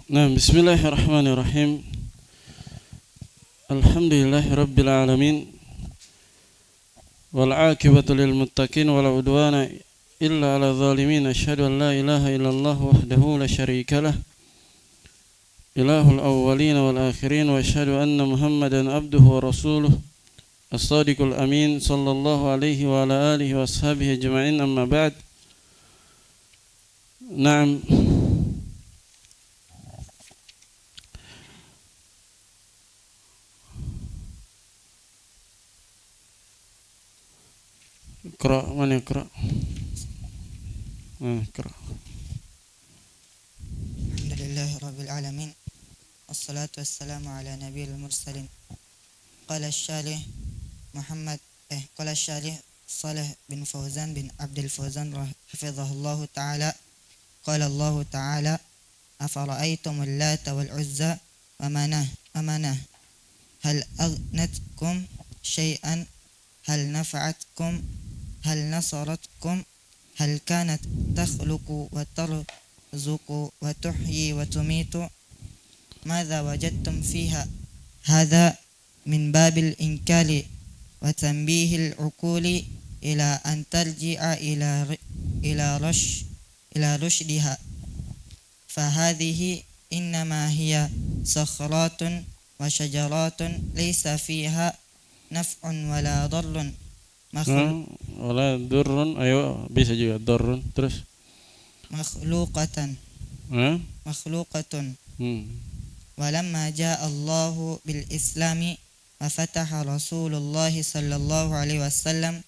Nah, bismillahirrahmanirrahim. Alhamdulillahirabbil alamin. Wal 'aqibatu lil muttaqin wala udwana illa 'alal zalimin. Asyhadu an la ilaha illallah wahdahu la syarika lah. Ilahul awwalin wal akhirin wa asyhadu anna Muhammadan abduhu wa rasuluh. As-sadiqul amin sallallahu alaihi wa ala alihi wa ashabihi ajma'in, amma ba'd. Naam. اقرأ من يقرأ اقرأ. الحمد لله رب العالمين والصلاة والسلام على نبي المرسلين. قال الشالح صالح بن فوزان بن عبد الفوزان حفظه الله تعالى. قال الله تعالى: أفرأيتم اللات والعزى ومناه هل أغنتكم شيئا هل نفعتكم هل نصرتكم هل كانت تخلق وترزق وتحيي وتميت ماذا وجدتم فيها؟ هذا من باب الإنكار وتنبيه العقول إلى أن ترجع إلى رشدها، فهذه إنما هي صخرات وشجرات ليس فيها نفع ولا ضر ولا ضر. Ayo, bisa juga darrun. Terus مخلوقة ولما جاء الله بالإسلام وفتح رسول الله صلى الله عليه وسلم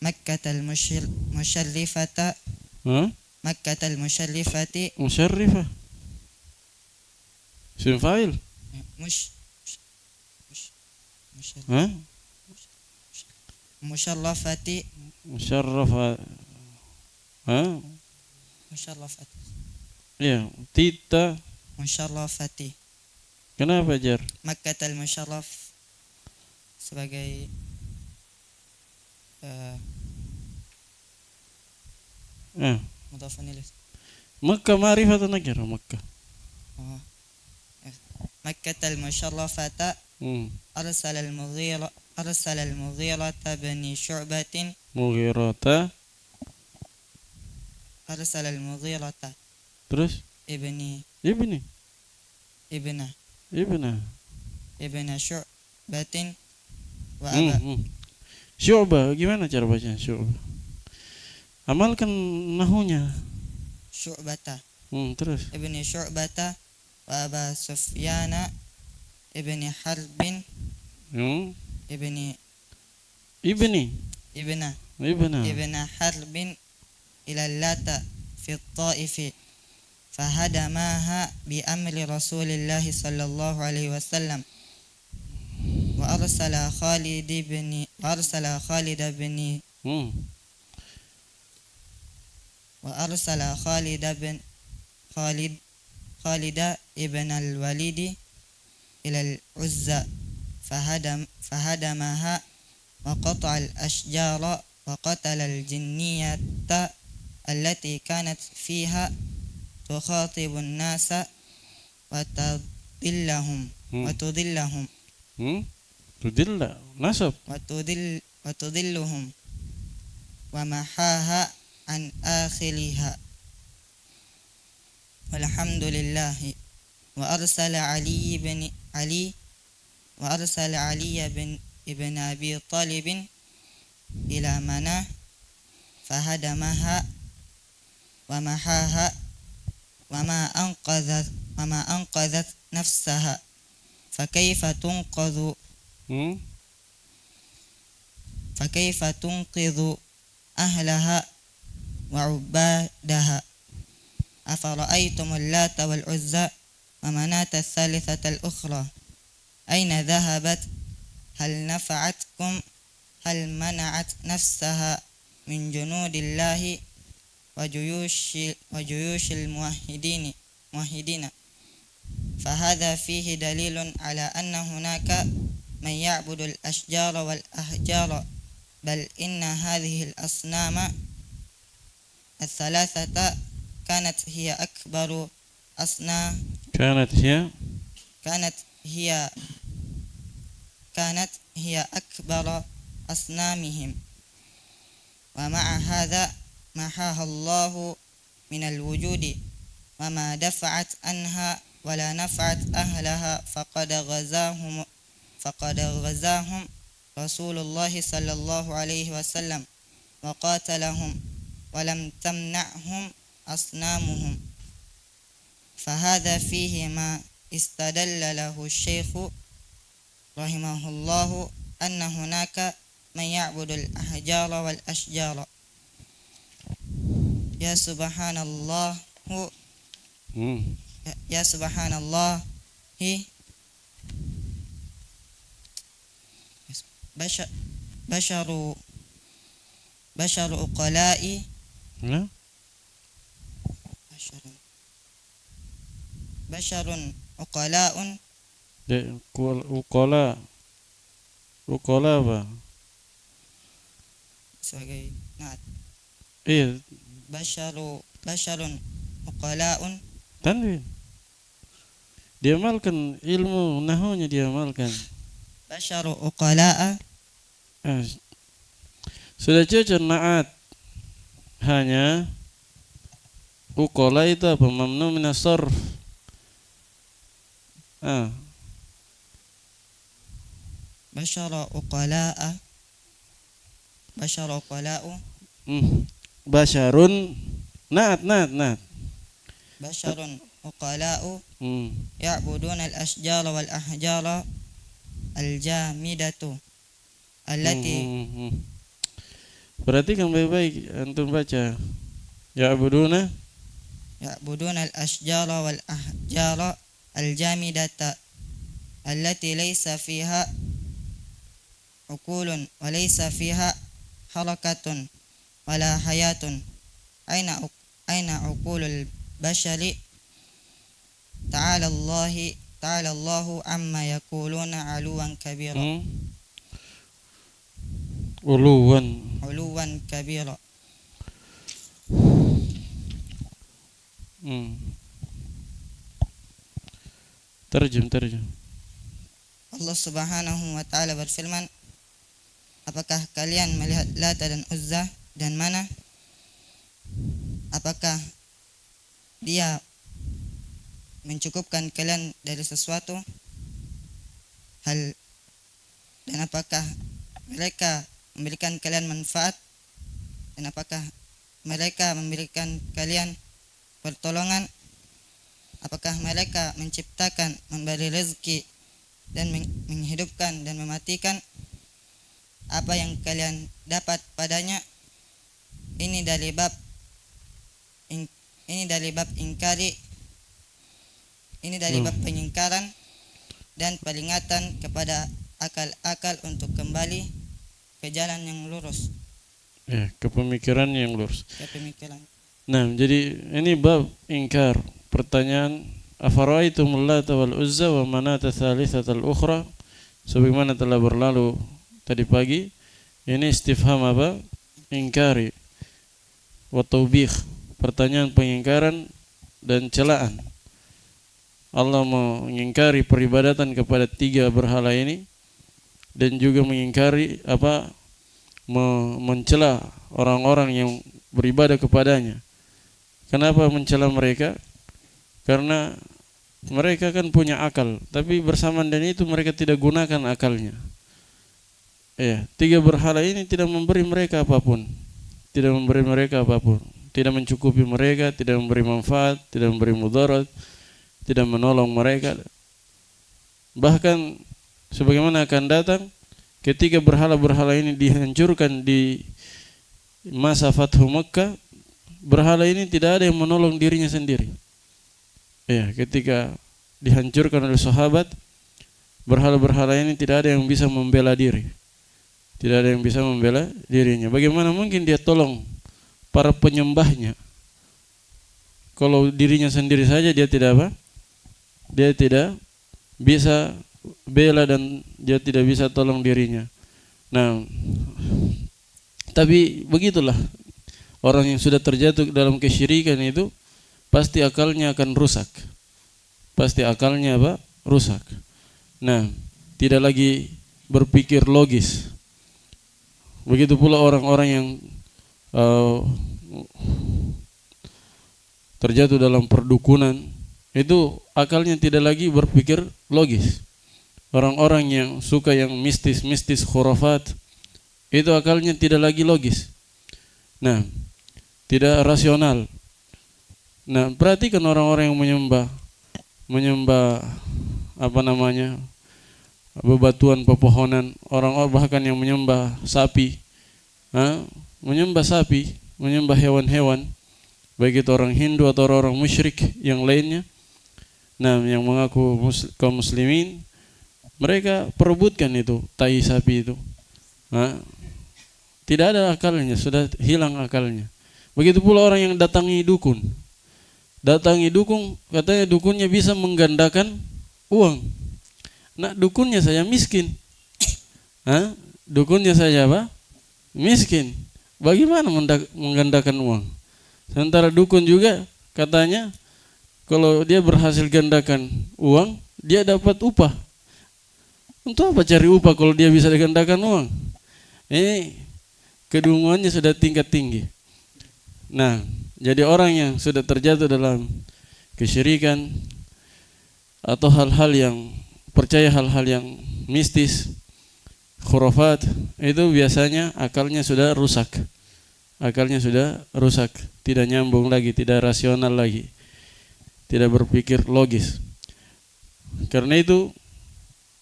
مكة المشرفة مشرفة اسم فاعل مشرفة ya, Tita. Musyarrafati. Kenapa jar? Makkatul Musyarraf sebagai mudhafun ilaih. Makkah ma'rifatun nakira Makkah. Makkatul Musyarrafata arsala al-Mughirah bin Syu'batin terus ibni Syu'batin wa Syu'bah, gimana cara bacanya Syu'bah? Amalkan nahunya. Syu'bata. Terus Ibni Syu'bata wa Aba Sufyana ibni Harbin ibn Harbin ila Lata fi Taif fahadamaha bi amri Rasulillah sallallahu alaihi wasallam wa arsala Khalid bin al-Walid ila al-Uzza fahadamaha wa qata'a al-ashjara wa qatala al-jinniyata allati kanat fiha tukhatibu an-nasa wa tudillahum wa mahaha an akhiliha walhamdulillah wa arsala Ali ibn Abi Talib ila Manah fahadamaha wa mahaha wa ma anqadhat nafsaha fakaifa tunqidhu ahlaha wa ubadaha afara'aytum al-Lata wal-Uzza wa manata ath-thalithata al-ukhra ayna dhahabat hal nafa'atkum hal mana'at nafsaha min junudillahi wa juyushil muwahhidina fahadha fihi dalilun ala anna hunaka man ya'budu al-ashjara wal-ahjara bal inna hadhihi al-asnama الثلاثة كانت هي أكبر كانت هي كانت هي أكبر أصنامهم، ومع هذا محاها الله من الوجود، وما دفعت عنها ولا نفعت أهلها، فقد غزاهم رسول الله صلى الله عليه وسلم وقاتلهم، ولم تمنعهم أصنامهم. فهذا فيه ما استدل له الشيخ رحمه الله أن هناك من يعبد الأحجار والأشجار. يا سبحان الله، يا سبحان الله، بشر عقلاء بشر عقلاء Uqala apa? sebagai naat. Iya. Basyarun uqalaun. Tanwin. Diamalkan ilmu nahunya, diamalkan. Basyaru uqala'a. Sudah cocok naat. Hanya uqala itu apa? Mamnu minas sarf. Basyara uqala'a. Basyara uqala'u. Basyarun naat. Basyarun uqala'u ya'buduna al-ashjara wal ahjara al-jamidatu allati. Perhatikan baik-baik, antum baca. Ya'buduna al-ashjara wal ahjara al-jamidata allati laysa fiha uqulun wa laysa fiha harakatun wala hayatun. Aina uqulul bashari? Ta'ala Allahu amma yaquluna aluwan kabira. Uluwan kabira. Terjem. Allah Subhanahu wa ta'ala berfirman, apakah kalian melihat Lata dan Uzza dan Mana? Apakah dia mencukupkan kalian dari sesuatu hal, dan apakah mereka memberikan kalian manfaat, dan apakah mereka memberikan kalian pertolongan? Apakah mereka menciptakan, memberi rezeki, dan menghidupkan dan mematikan? Apa yang kalian dapat padanya? Ini dari bab ingkari. Ini dari bab pengingkaran dan peringatan kepada akal-akal untuk kembali ke jalan yang lurus. Ya, ke pemikiran yang lurus. Nah, jadi ini bab ingkar. Pertanyaan, afara'aitumul Lata wal Uzza wa manata tsalitsatal ukhra, sebagaimana telah berlalu tadi pagi. Ini istifham apa? Ingkari. Wa taubih, pertanyaan pengingkaran dan celaan. Allah mengingkari peribadatan kepada tiga berhala ini, dan juga mengingkari mencela orang-orang yang beribadah kepadanya. Kenapa mencela mereka? Karena mereka kan punya akal, tapi bersamaan dengan itu mereka tidak gunakan akalnya. Ya, tiga berhala ini tidak memberi mereka apapun, tidak mencukupi mereka, tidak memberi manfaat, tidak memberi mudarat, tidak menolong mereka. Bahkan sebagaimana akan datang, ketika berhala-berhala ini dihancurkan di masa Fathu Makkah, berhala ini tidak ada yang menolong dirinya sendiri. Ya, ketika dihancurkan oleh sahabat, berhala-berhala ini tidak ada yang bisa membela diri. Tidak ada yang bisa membela dirinya. Bagaimana mungkin dia tolong para penyembahnya kalau dirinya sendiri saja dia tidak bisa bela, dan dia tidak bisa tolong dirinya. Nah, tapi begitulah orang yang sudah terjatuh dalam kesyirikan itu, pasti akalnya akan rusak. pasti akalnya apa? Rusak. Nah, tidak lagi berpikir logis. Begitu pula orang-orang yang terjatuh dalam perdukunan, itu akalnya tidak lagi berpikir logis. Orang-orang yang suka yang mistis-mistis, khurafat, itu akalnya tidak lagi logis. Nah, tidak rasional. Nah, perhatikan orang-orang yang menyembah apa namanya, bebatuan, pepohonan, orang-orang bahkan yang menyembah sapi, menyembah hewan-hewan, baik itu orang Hindu atau orang musyrik yang lainnya. Nah, yang mengaku kaum muslimin, mereka perebutkan itu tai sapi itu. Tidak ada akalnya, sudah hilang akalnya. Begitu pula orang yang datangi dukun. Datangi dukun, katanya dukunnya bisa menggandakan uang. Nah, dukunnya saya miskin. Dukunnya saya apa? Miskin. Bagaimana menggandakan uang? Sementara dukun juga katanya kalau dia berhasil gandakan uang, dia dapat upah. Untuk apa cari upah kalau dia bisa digandakan uang? Ini kedunguannya sudah tingkat tinggi. Nah, jadi orang yang sudah terjatuh dalam kesyirikan atau hal-hal yang percaya hal-hal yang mistis, khurafat, itu biasanya akalnya sudah rusak. Akalnya sudah rusak, tidak nyambung lagi, tidak rasional lagi, tidak berpikir logis. Karena itu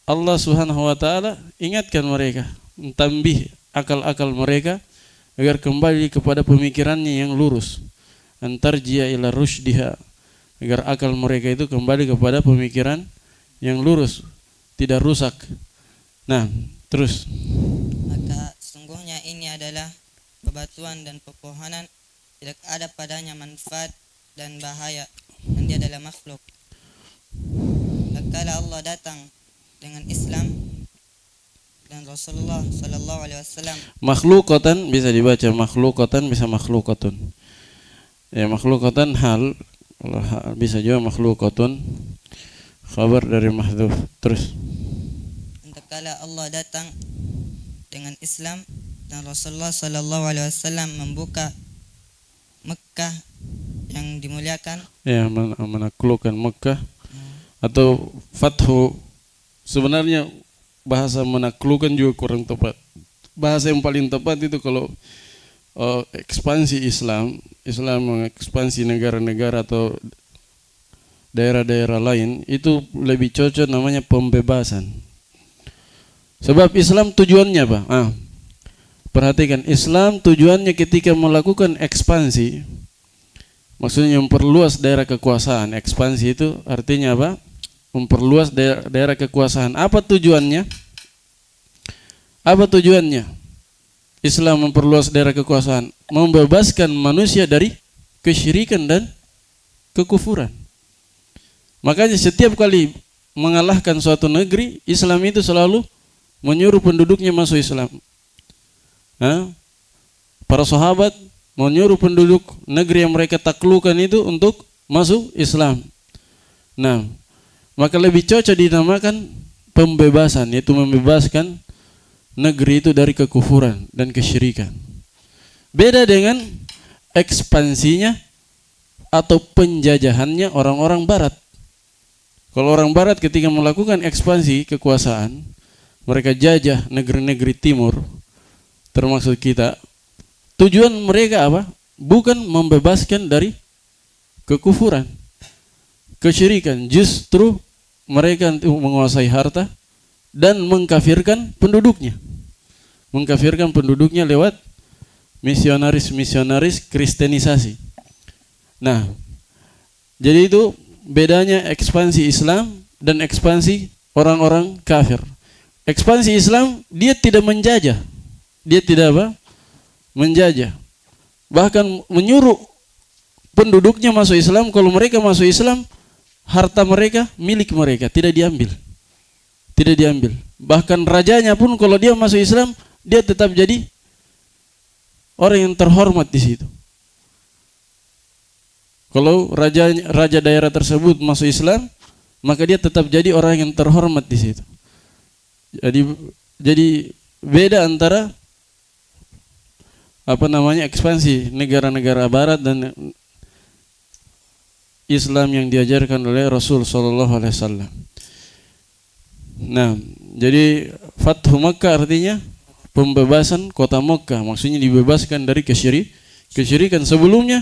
Allah Subhanahu wa taala ingatkan mereka, mentambih akal-akal mereka agar kembali kepada pemikirannya yang lurus. Antarji'a ila rusydiha, agar akal mereka itu kembali kepada pemikiran yang lurus, tidak rusak. Nah, terus. Maka sesungguhnya ini adalah bebatuan dan pepohonan, tidak ada padanya manfaat dan bahaya, dan dia adalah makhluk. Tatkala Allah datang dengan Islam dan Rasulullah sallallahu alaihi wasallam, Makhlukatan bisa dibaca makhlukatan, bisa makhlukatun. Ya, makhlukatan hal, bisa juga makhlukatun, khabar dari mahdhuf. Terus. tatkala Allah datang dengan Islam dan Rasulullah sallallahu alaihi wasallam membuka Mekah yang dimuliakan, Ya, menaklukkan Mekah atau fathu. Sebenarnya bahasa menaklukkan juga kurang tepat. Bahasa yang paling tepat itu kalau ekspansi Islam mengekspansi negara-negara atau daerah-daerah lain, itu lebih cocok namanya pembebasan. Sebab Islam tujuannya apa? Perhatikan, Islam tujuannya ketika melakukan ekspansi, maksudnya memperluas daerah kekuasaan. Ekspansi itu artinya apa? Memperluas daerah kekuasaan. Apa tujuannya? Apa tujuannya? Islam memperluas daerah kekuasaan, membebaskan manusia dari kesyirikan dan kekufuran. Makanya setiap kali mengalahkan suatu negeri, Islam itu selalu menyuruh penduduknya masuk Islam. Para sahabat menyuruh penduduk negeri yang mereka taklukkan itu untuk masuk Islam. Nah, maka lebih cocok dinamakan pembebasan, yaitu membebaskan negeri itu dari kekufuran dan kesyirikan. Beda dengan ekspansinya atau penjajahannya orang-orang barat. Kalau orang barat ketika melakukan ekspansi kekuasaan, mereka jajah negeri-negeri timur, termasuk kita. Tujuan mereka apa? Bukan membebaskan dari kekufuran, kesyirikan. Justru mereka menguasai harta dan mengkafirkan penduduknya. Mengkafirkan penduduknya lewat misionaris kristenisasi. Nah, jadi itu bedanya ekspansi Islam dan ekspansi orang-orang kafir. Ekspansi Islam, dia tidak menjajah. Dia tidak apa? Menjajah. Bahkan menyuruh penduduknya masuk Islam. Kalau mereka masuk Islam, harta mereka milik mereka, tidak diambil. Tidak diambil. Bahkan rajanya pun kalau dia masuk Islam, dia tetap jadi orang yang terhormat di situ. Kalau raja daerah tersebut masuk Islam, maka dia tetap jadi orang yang terhormat di situ. Jadi beda antara ekspansi negara-negara barat dan Islam yang diajarkan oleh Rasul sallallahu alaihi wasallam. Nah, jadi Fathu Makkah artinya pembebasan kota Makkah, maksudnya dibebaskan dari kesyirikan. Sebelumnya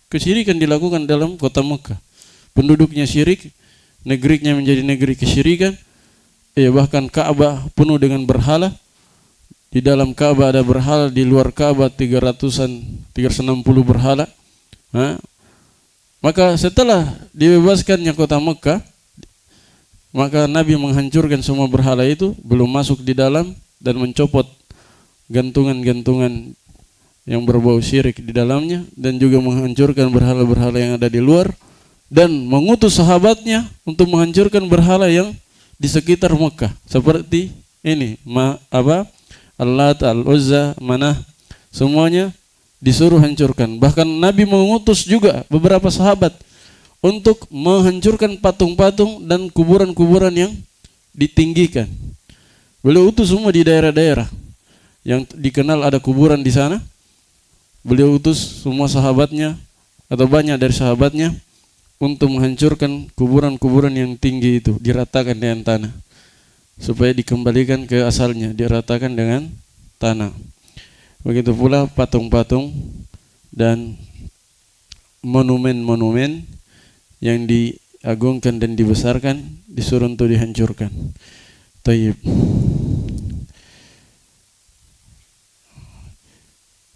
kesyirikan dilakukan dalam kota Makkah. Penduduknya syirik, negerinya menjadi negeri kesyirikan. Bahkan Ka'bah penuh dengan berhala. Di dalam Ka'bah ada berhala, di luar Ka'bah 360 berhala. Maka setelah dibebaskannya kota Mekah, maka Nabi menghancurkan semua berhala itu, belum masuk di dalam, dan mencopot gantungan-gantungan yang berbau syirik di dalamnya, dan juga menghancurkan berhala-berhala yang ada di luar, dan mengutus sahabatnya untuk menghancurkan berhala yang di sekitar Mekah, seperti ini, Al-Lat, Al-Uzza, Manah, semuanya disuruh hancurkan. Bahkan Nabi mengutus juga beberapa sahabat untuk menghancurkan patung-patung dan kuburan-kuburan yang ditinggikan. Beliau utus semua di daerah-daerah yang dikenal ada kuburan di sana. Beliau utus semua sahabatnya atau banyak dari sahabatnya untuk menghancurkan kuburan-kuburan yang tinggi itu, diratakan dengan tanah supaya dikembalikan ke asalnya, diratakan dengan tanah. Begitu pula patung-patung dan monumen-monumen yang diagungkan dan dibesarkan disuruh untuk dihancurkan. Tayyib.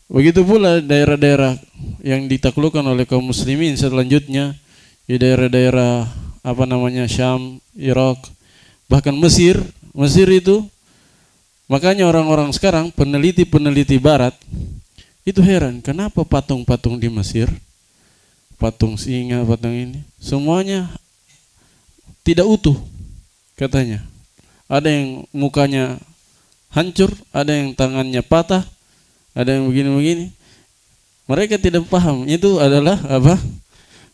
Begitu pula daerah-daerah yang ditaklukkan oleh kaum muslimin selanjutnya, di daerah-daerah Syam, Irak, bahkan Mesir itu. Makanya orang-orang sekarang, peneliti-peneliti barat itu heran, kenapa patung-patung di Mesir, patung singa, patung ini, semuanya tidak utuh katanya. Ada yang mukanya hancur, ada yang tangannya patah, ada yang begini-begini. Mereka tidak paham itu adalah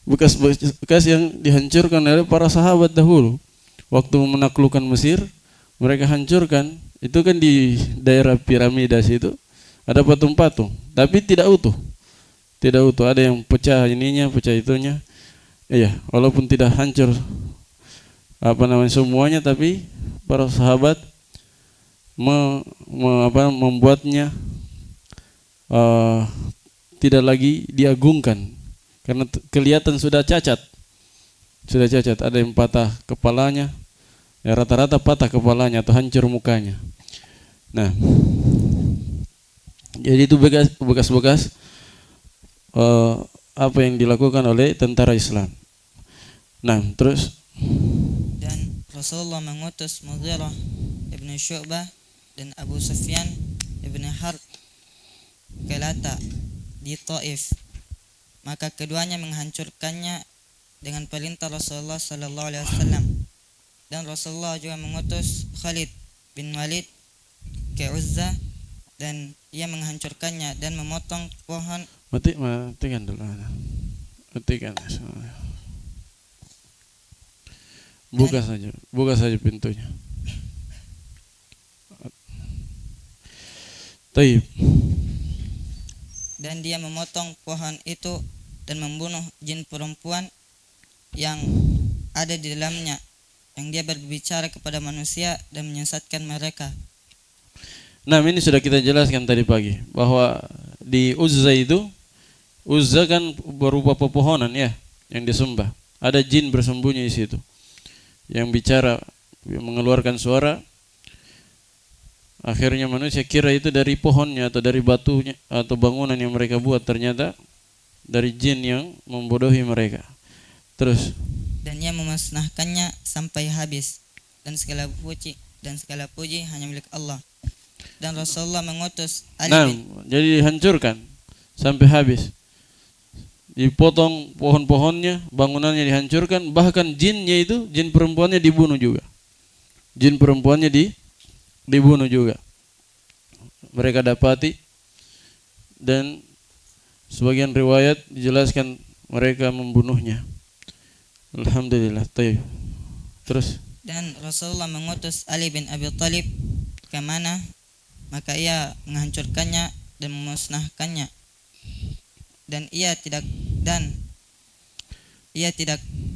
bekas-bekas yang dihancurkan oleh para sahabat dahulu. Waktu menaklukkan Mesir, mereka hancurkan. Itu kan di daerah piramida situ ada patung-patung, tapi tidak utuh. Tidak utuh, ada yang pecah ininya, pecah itunya. Walaupun tidak hancur semuanya, tapi para sahabat membuatnya tidak lagi diagungkan karena kelihatan sudah cacat. Ada yang patah kepalanya, rata-rata patah kepalanya atau hancur mukanya. Nah, jadi itu bekas-bekas apa yang dilakukan oleh tentara Islam. Nah, terus dan Rasulullah mengutus Mughirah ibn Syu'bah dan Abu Sufyan ibn Harb ke Lata di Taif. Maka keduanya menghancurkannya dengan perintah Rasulullah sallallahu alaihi wasallam. Dan Rasulullah juga mengutus Khalid bin Walid ke Uzza dan ia menghancurkannya dan memotong pohon. Matikan dulu. Matikan. Buka saja pintunya. Taib. Dan dia memotong pohon itu dan membunuh jin perempuan yang ada di dalamnya, yang dia berbicara kepada manusia dan menyesatkan mereka. Nah, ini sudah kita jelaskan tadi pagi bahwa di Uzza kan berupa pepohonan ya yang disembah. Ada jin bersembunyi di situ yang bicara, mengeluarkan suara. Akhirnya manusia kira itu dari pohonnya atau dari batunya atau bangunan yang mereka buat, ternyata dari jin yang membodohi mereka. Terus dan ia memusnahkannya sampai habis, dan segala puji hanya milik Allah. Dan Rasulullah mengutus Ali jadi dihancurkan sampai habis, dipotong pohon-pohonnya, bangunannya dihancurkan, bahkan jinnya itu, jin perempuannya dibunuh juga. Dibunuh juga. Mereka dapati, dan sebagian riwayat dijelaskan mereka membunuhnya. Alhamdulillah. Terus Dan Rasulullah mengutus Ali bin Abi Thalib ke mana, maka ia menghancurkannya dan memusnahkannya. Dan ia tidak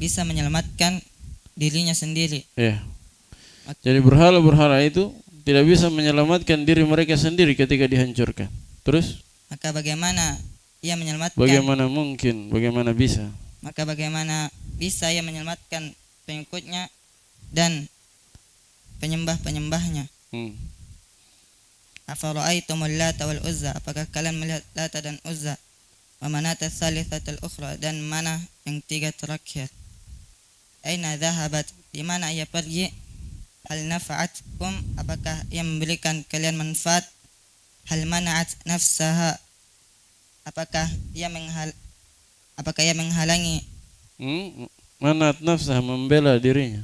bisa menyelamatkan dirinya sendiri. ya. Jadi berhala-berhala itu tidak bisa menyelamatkan diri mereka sendiri ketika dihancurkan. Terus Maka bagaimana ia menyelamatkan? bagaimana mungkin? Bagaimana bisa? Maka bagaimana bisa ia menyelamatkan pengikutnya dan penyembah-penyembahnya? Afara'aitumul Lata wal Uzza, apakah kalian melihat Lata dan Uzza, wa Manata tsalitsatul ukhra, dan mana yang tiga terakhir? Aina dhahabat, di mana ia pergi? Hal nafa'atkum, apakah ia memberikan kalian manfaat? Hal mana'at nafsaha, apakah ia menghalangi? Manat nafsah, membela dirinya.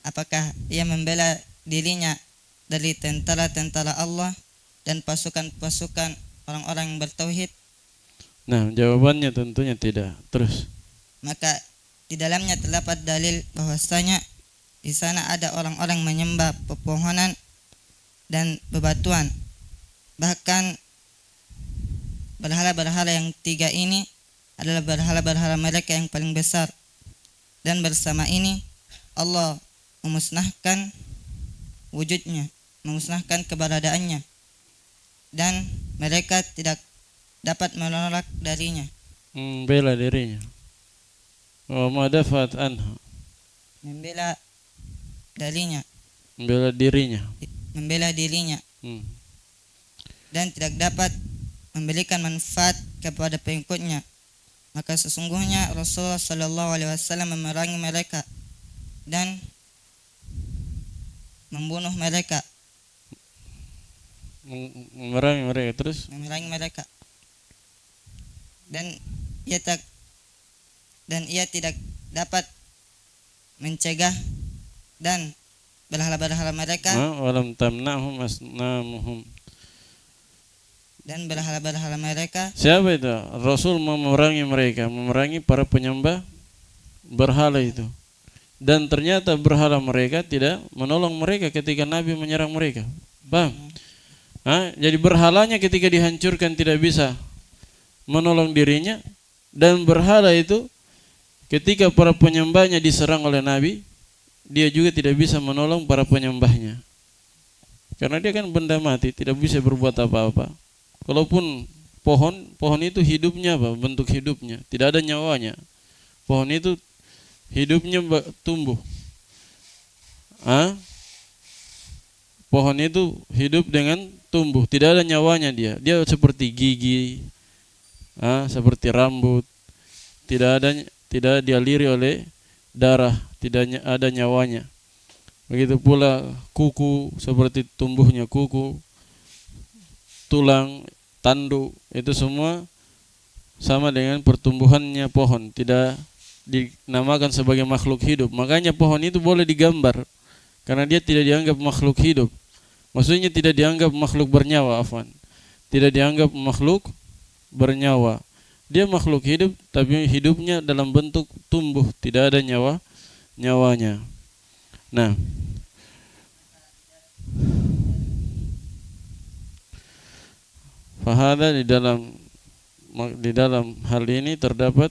Apakah ia membela dirinya dari tentara-tentara Allah dan pasukan-pasukan orang-orang yang bertauhid? Nah, jawabannya tentunya tidak. Terus Maka di dalamnya terdapat dalil bahwasanya di sana ada orang-orang menyembah pepohonan dan bebatuan. Bahkan berhala-berhala yang tiga ini adalah berhala-berhala mereka yang paling besar. Dan bersama ini Allah memusnahkan wujudnya, memusnahkan keberadaannya, dan mereka tidak dapat menolak darinya. Bela dirinya. Wa madafat anha, Membela darinya, membela dirinya. Dan tidak dapat memberikan manfaat kepada pengikutnya. Maka sesungguhnya Rasulullah Sallallahu Alaihi Wasallam memerangi mereka dan membunuh mereka. Memerangi mereka. Terus Memerangi mereka. Dan ia tidak dapat mencegah dan berhala-berhala mereka. Walam tamna'hum asnamuhum. Dan berhala-berhala mereka. Siapa itu? Rasul memerangi mereka, memerangi para penyembah berhala itu. Dan ternyata berhala mereka tidak menolong mereka ketika Nabi menyerang mereka. Paham? Jadi berhalanya ketika dihancurkan tidak bisa menolong dirinya, dan berhala itu ketika para penyembahnya diserang oleh Nabi, dia juga tidak bisa menolong para penyembahnya. Karena dia kan benda mati, tidak bisa berbuat apa-apa. Kalaupun pohon itu hidupnya apa? Bentuk hidupnya, tidak ada nyawanya. Pohon itu hidupnya tumbuh. Pohon itu hidup dengan tumbuh, tidak ada nyawanya dia. Dia seperti gigi, seperti rambut, tidak dialiri oleh darah, tidak ada nyawanya. Begitu pula kuku, seperti tumbuhnya kuku, tulang, tanduk, itu semua sama dengan pertumbuhannya pohon, tidak dinamakan sebagai makhluk hidup. Makanya pohon itu boleh digambar karena dia tidak dianggap makhluk hidup. Maksudnya tidak dianggap makhluk bernyawa, tidak dianggap makhluk bernyawa. Dia makhluk hidup tapi hidupnya dalam bentuk tumbuh, tidak ada nyawanya. Nah, fahada di dalam hal ini terdapat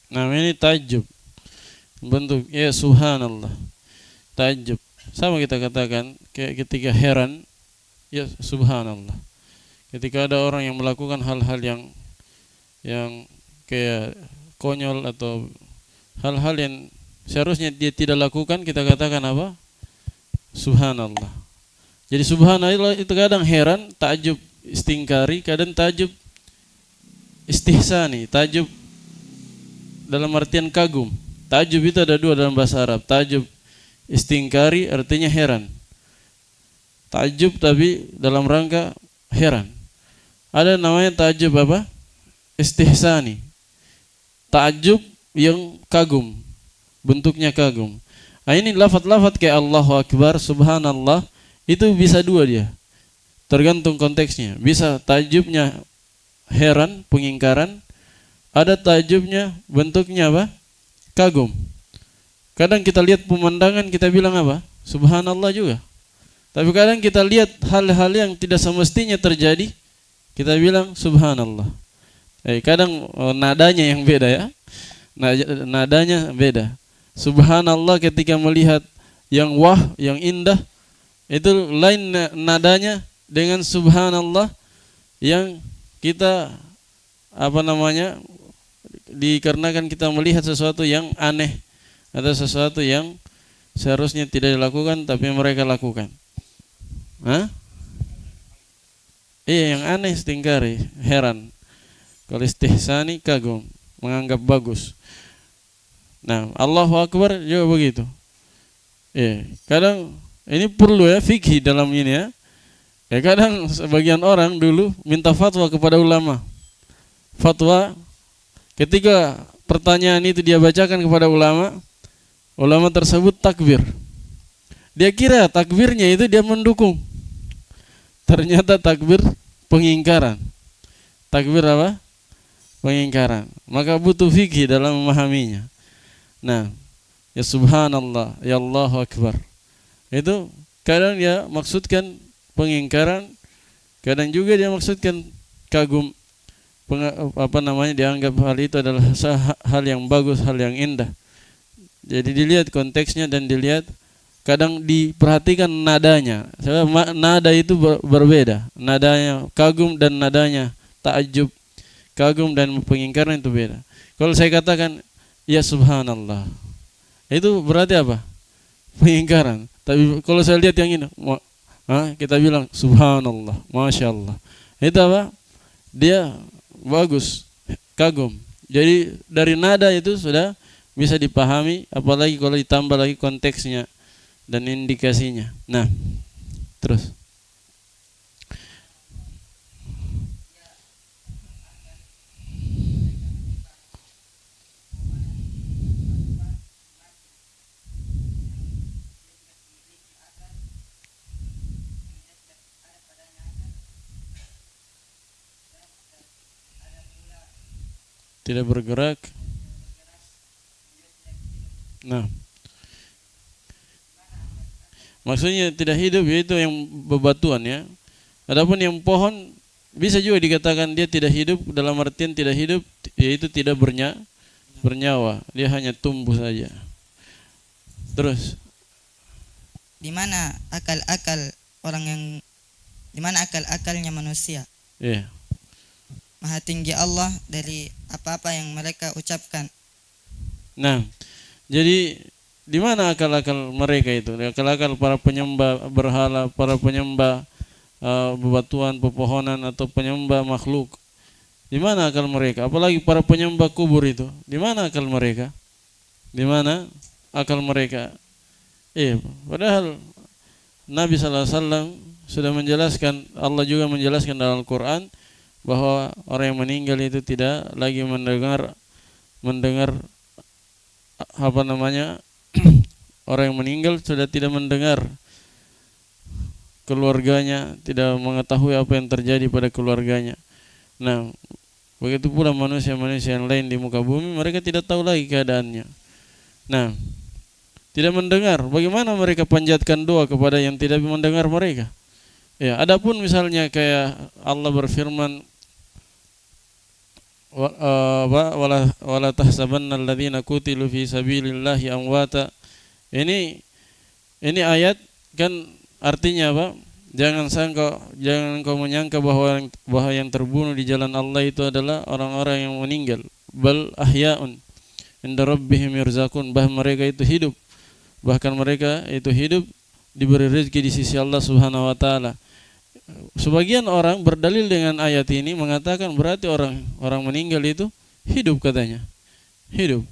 Nah, ini tajub. Bentuk ya subhanallah. Tajub. Sama kita katakan kayak ketika heran, ya subhanallah. Ketika ada orang yang melakukan hal-hal yang kayak konyol atau hal-hal yang seharusnya dia tidak lakukan, kita katakan apa? Subhanallah. Jadi subhanallah itu kadang heran, takjub istingkari, kadang takjub istihsani, takjub dalam artian kagum. Takjub itu ada dua dalam bahasa Arab. Takjub istingkari artinya heran. Takjub tapi dalam rangka heran. Ada namanya takjub apa? Istihsani. Takjub yang kagum, bentuknya kagum. Nah, ini lafaz-lafaz kayak Allahu Akbar, Subhanallah, itu bisa dua dia, tergantung konteksnya. Bisa tajubnya heran, pengingkaran, ada tajubnya bentuknya apa? Kagum. Kadang kita lihat pemandangan kita bilang apa? Subhanallah juga. Tapi kadang kita lihat hal-hal yang tidak semestinya terjadi, kita bilang Subhanallah. Kadang nadanya yang beda ya. Nadanya beda. Subhanallah ketika melihat yang wah, yang indah, itu lain nadanya dengan Subhanallah yang kita dikarenakan kita melihat sesuatu yang aneh atau sesuatu yang seharusnya tidak dilakukan tapi mereka lakukan. Iya, yang aneh istingkari, heran. Kalau istihsani kagum, menganggap bagus. Nah, Allahu Akbar juga begitu. Kadang ini perlu ya fikih dalam ini ya. Kadang sebagian orang dulu minta fatwa kepada ulama. Fatwa ketika pertanyaan itu dia bacakan kepada ulama, ulama tersebut takbir. Dia kira takbirnya itu dia mendukung. Ternyata takbir pengingkaran. Takbir apa? Pengingkaran. Maka butuh fikih dalam memahaminya. Nah, ya Subhanallah, ya Allahu Akbar. Itu kadang dia maksudkan pengingkaran, kadang juga dia maksudkan kagum. Dianggap hal itu adalah hal yang bagus, hal yang indah. Jadi dilihat konteksnya dan dilihat, kadang diperhatikan nadanya. Nada itu berbeda. Nadanya kagum dan nadanya takjub. Kagum dan pengingkaran itu beda. Kalau saya katakan ya Subhanallah, itu berarti apa? Pengingkaran. Tapi kalau saya lihat yang ini, kita bilang Subhanallah, Masya Allah. Itu apa? Dia bagus, kagum. Jadi dari nada itu sudah bisa dipahami, apalagi kalau ditambah lagi konteksnya dan indikasinya. Nah, terus. Tidak bergerak. Nah, maksudnya tidak hidup yaitu yang bebatuan ya. Adapun yang pohon bisa juga dikatakan dia tidak hidup, dalam artian tidak hidup yaitu tidak bernyawa. Dia hanya tumbuh saja. Terus, Di mana akal-akalnya manusia? Iya. Maha tinggi Allah dari apa-apa yang mereka ucapkan. Nah, jadi di mana akal-akal mereka itu? Akal-akal para penyembah berhala, para penyembah bebatuan, pepohonan atau penyembah makhluk. Di mana akal mereka? Apalagi para penyembah kubur itu. Di mana akal mereka? Di mana akal mereka? Padahal Nabi SAW sudah menjelaskan, Allah juga menjelaskan dalam Al-Quran bahwa orang yang meninggal itu tidak lagi mendengar orang yang meninggal sudah tidak mendengar keluarganya, tidak mengetahui apa yang terjadi pada keluarganya. Nah, begitu pula manusia-manusia yang lain di muka bumi, mereka tidak tahu lagi keadaannya. Nah, tidak mendengar, bagaimana mereka panjatkan doa kepada yang tidak mendengar mereka? Ya, adapun misalnya kayak Allah berfirman, wala tahsabanna alladhina qutilu fi sabilillahi amwata. Ini ayat kan artinya apa? Jangan kau menyangka bahwa yang terbunuh di jalan Allah itu adalah orang-orang yang meninggal. Bal ahya'un inda rabbihim yurzaqun. Mereka itu hidup. Bahkan mereka itu hidup, diberi rezeki di sisi Allah Subhanahu wa taala. Sebagian orang berdalil dengan ayat ini mengatakan berarti orang meninggal itu hidup katanya. Hidup.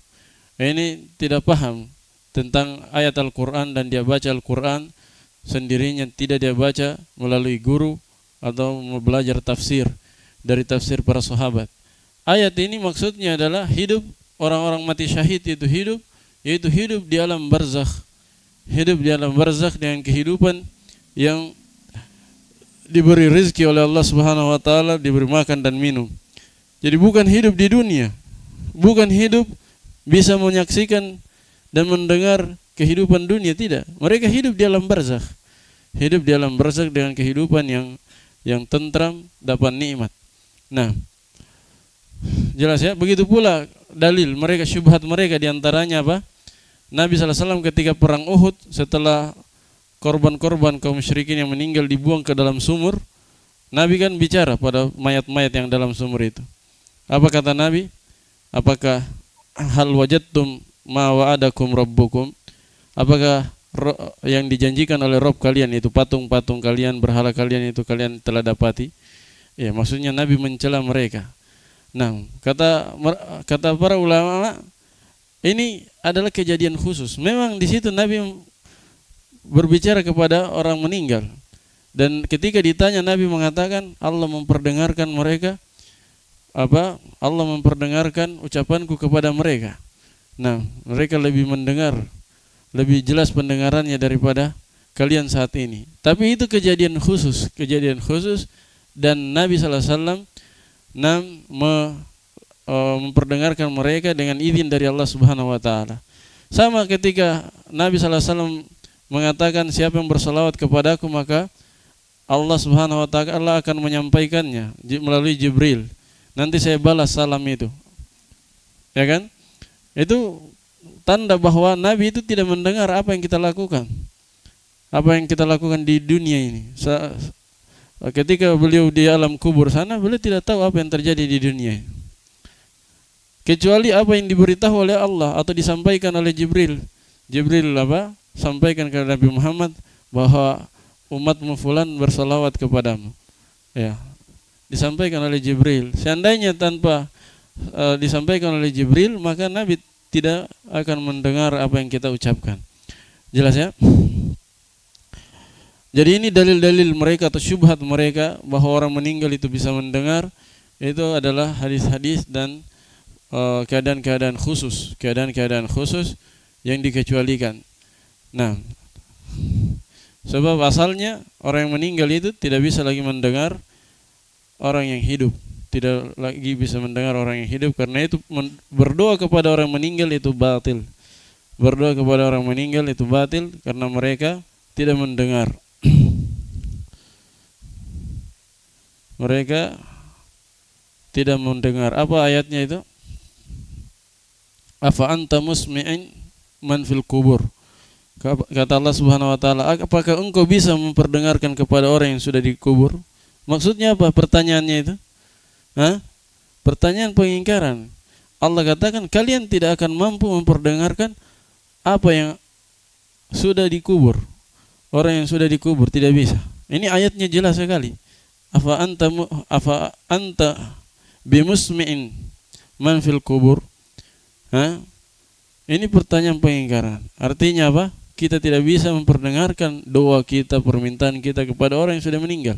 Ini tidak paham tentang ayat Al-Quran dan dia baca Al-Quran sendirinya, tidak dia baca melalui guru atau belajar tafsir dari tafsir para sahabat. Ayat ini maksudnya adalah hidup orang-orang mati syahid itu hidup, yaitu hidup di alam barzakh. Hidup di alam barzakh dengan kehidupan yang diberi rezeki oleh Allah Subhanahu wa taala, diberi makan dan minum. Jadi bukan hidup di dunia, bukan hidup bisa menyaksikan dan mendengar kehidupan dunia, tidak. Mereka hidup di alam barzakh. Hidup di alam barzakh dengan kehidupan yang tentram, dapat nikmat. Nah, jelas ya. Begitu pula dalil mereka, syubhat mereka diantaranya apa? Nabi SAW ketika perang Uhud, setelah korban-korban kaum musyrikin yang meninggal dibuang ke dalam sumur, Nabi kan bicara pada mayat-mayat yang dalam sumur itu. Apa kata Nabi? Apakah hal wajadtum ma wa'adakum rabbukum? Apakah yang dijanjikan oleh Rabb kalian, itu patung-patung kalian, berhala kalian itu kalian telah dapati? Ya, maksudnya Nabi mencela mereka. Nah, kata para ulama, ini adalah kejadian khusus. Memang di situ Nabi berbicara kepada orang meninggal. Dan ketika ditanya, Nabi mengatakan Allah memperdengarkan mereka apa? Allah memperdengarkan ucapanku kepada mereka. Nah, mereka lebih mendengar, lebih jelas pendengarannya daripada kalian saat ini. Tapi itu kejadian khusus dan Nabi SAW memperdengarkan mereka dengan izin dari Allah Subhanahu wa taala. Sama ketika Nabi SAW mengatakan siapa yang bersalawat kepadaku maka Allah Subhanahu wa taala akan menyampaikannya melalui Jibril. Nanti saya balas salam itu. Ya kan? Itu tanda bahwa Nabi itu tidak mendengar apa yang kita lakukan. Apa yang kita lakukan di dunia ini. Ketika beliau di alam kubur sana, beliau tidak tahu apa yang terjadi di dunia. Kecuali apa yang diberitahu oleh Allah atau disampaikan oleh Jibril. Jibril apa? Sampaikan kepada Nabi Muhammad bahwa umatmu fulan bersalawat kepadamu. Ya. Disampaikan oleh Jibril. Seandainya tanpa disampaikan oleh Jibril, maka Nabi tidak akan mendengar apa yang kita ucapkan. Jelas ya? Jadi ini dalil-dalil mereka atau syubhat mereka bahwa orang meninggal itu bisa mendengar. Itu adalah hadis-hadis dan keadaan-keadaan khusus yang dikecualikan. Nah, sebab asalnya orang yang meninggal itu tidak bisa lagi mendengar orang yang hidup, tidak lagi bisa mendengar orang yang hidup. Karena itu berdoa kepada orang meninggal itu batil. Berdoa kepada orang meninggal itu batil karena mereka tidak mendengar. Mereka tidak mendengar. Apa ayatnya itu? Afa anta musmi'in man fil kubur. Kata Allah Subhanahu wa taala, apakah engkau bisa memperdengarkan kepada orang yang sudah dikubur? Maksudnya apa pertanyaannya itu? Pertanyaan pengingkaran. Allah katakan kalian tidak akan mampu memperdengarkan apa yang sudah dikubur. Orang yang sudah dikubur tidak bisa. Ini ayatnya jelas sekali. Afa anta bimusmi'in man fil kubur. Ini pertanyaan pengingkaran. Artinya apa? Kita tidak bisa memperdengarkan doa kita, permintaan kita kepada orang yang sudah meninggal.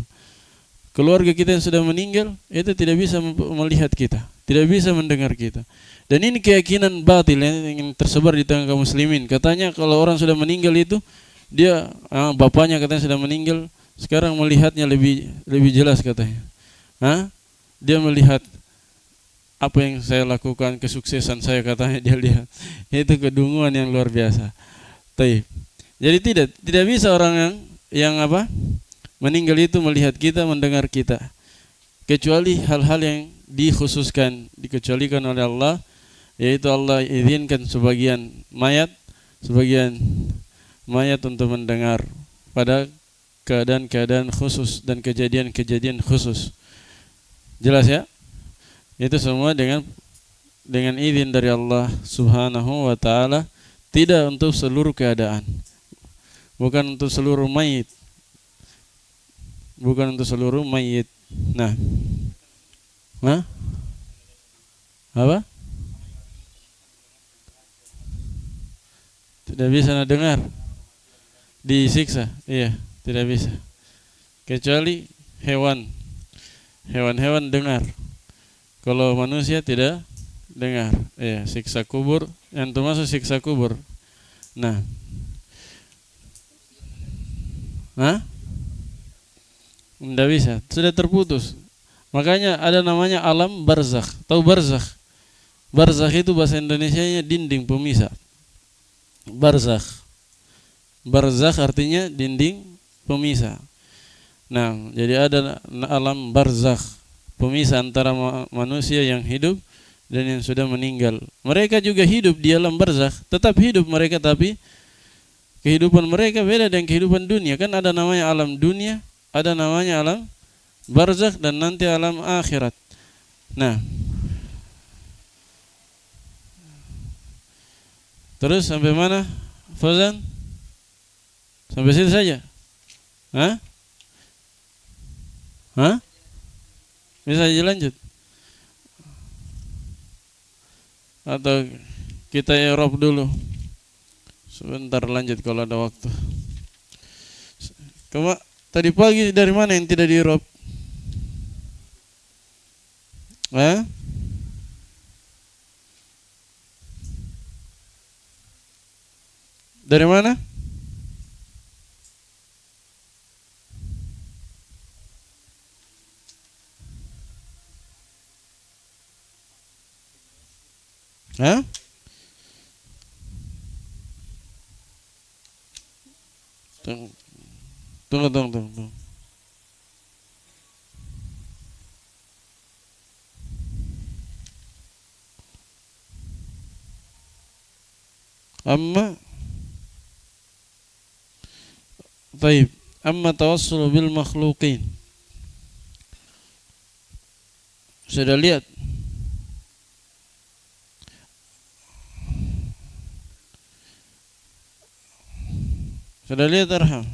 Keluarga kita yang sudah meninggal itu tidak bisa melihat kita, tidak bisa mendengar kita. Dan ini keyakinan batil yang tersebar di tengah kaum muslimin. Katanya kalau orang sudah meninggal itu dia bapaknya katanya sudah meninggal, sekarang melihatnya lebih jelas katanya. Dia melihat apa yang saya lakukan, kesuksesan saya katanya dia lihat. Itu kedunguan yang luar biasa. Jadi tidak bisa orang yang meninggal itu melihat kita, mendengar kita, kecuali hal-hal yang dikecualikan oleh Allah, yaitu Allah izinkan sebagian mayat untuk mendengar pada keadaan-keadaan khusus dan kejadian-kejadian khusus. Jelas ya? Itu semua dengan izin dari Allah Subhanahu wa taala, tidak untuk seluruh keadaan. Bukan untuk seluruh mayit. Nah. Apa? Tidak bisa dengar. Disiksa. Iya, tidak bisa. Kecuali hewan. Hewan-hewan dengar. Kalau manusia tidak dengar. Siksa kubur, yang termasuk siksa kubur. Nah, Nggak bisa, sudah terputus. Makanya ada namanya alam barzakh. Tahu barzakh? Barzakh itu bahasa Indonesianya dinding pemisah. Barzakh. Barzakh artinya dinding pemisah. Nah, jadi ada alam barzakh, pemisah antara manusia yang hidup dan yang sudah meninggal. Mereka juga hidup di alam barzakh, tetap hidup mereka, tapi kehidupan mereka beda dengan kehidupan dunia. Kan ada namanya alam dunia, ada namanya alam barzakh, dan nanti alam akhirat. Nah, terus sampai mana, Fauzan? Sampai situ saja? Bisa dilanjut? Atau kita Eropa dulu? Sebentar lanjut kalau ada waktu. Tadi pagi dari mana yang tidak di Eropa? Dari mana? Tunggu. Amma tawassul bil makhluqin. Sudah lihat? Sudah lihat Arham?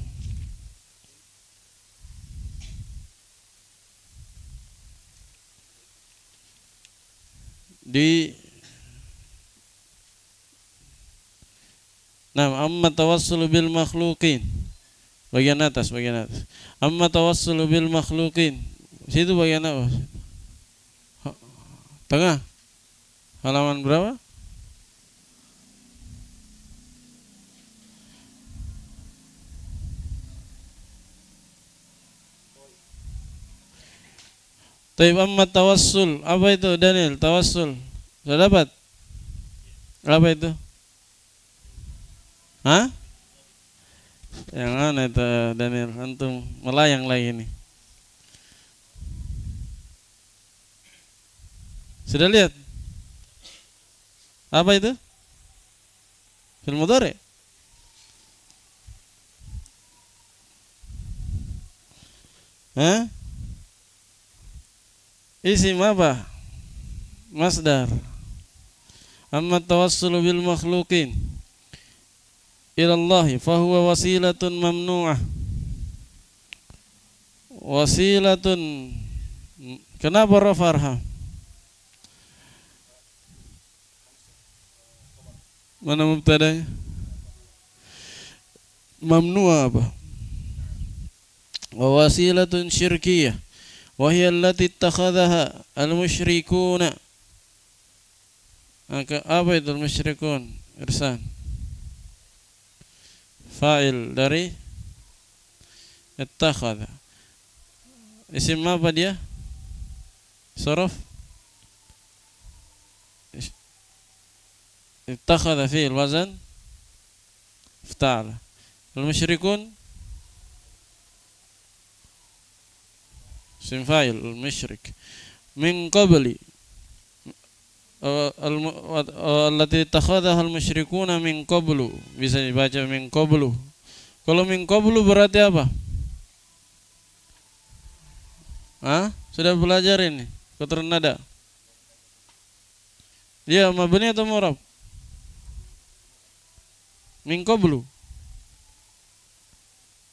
Amma tawassul bil makhluqin. Bagian atas. Amma tawassul bil makhluqin. Situ bagian apa? Tengah. Halaman berapa? Taib amma tawassul. Apa itu Daniel? Tawassul. Sudah dapat? Apa itu? Yang mana itu Daniel? Antum melayang lagi ini. Sudah lihat? Apa itu? Fil mudhari'. Isim apa? Masdar. Amma tawassulu bil makhluqin ilallahi fahuwa wasilatun mamnu'ah. Wasilatun. Kenapa rafarha? Mana mubtadanya? Mamnu'ah apa? Wa wasilatun syirkiyah wa hiya allati ittakhadhaha al-musyrikuna. Apa itu al-musyrikun? Irsan. Fa'il dari ittakhadha. Isim apa dia? Saraf. Ittakhadha fi'il wazan ifta'ala. Al-musyrikun isim fa'il al-musyrik. Min qabli allati takhadhaha al-musyrikuna min qablu. Bisa dibaca min qablu. Kalau min qablu berarti apa? Sudah belajar ini kotoran nada. Dia mabni atau mu'rab? Min qablu.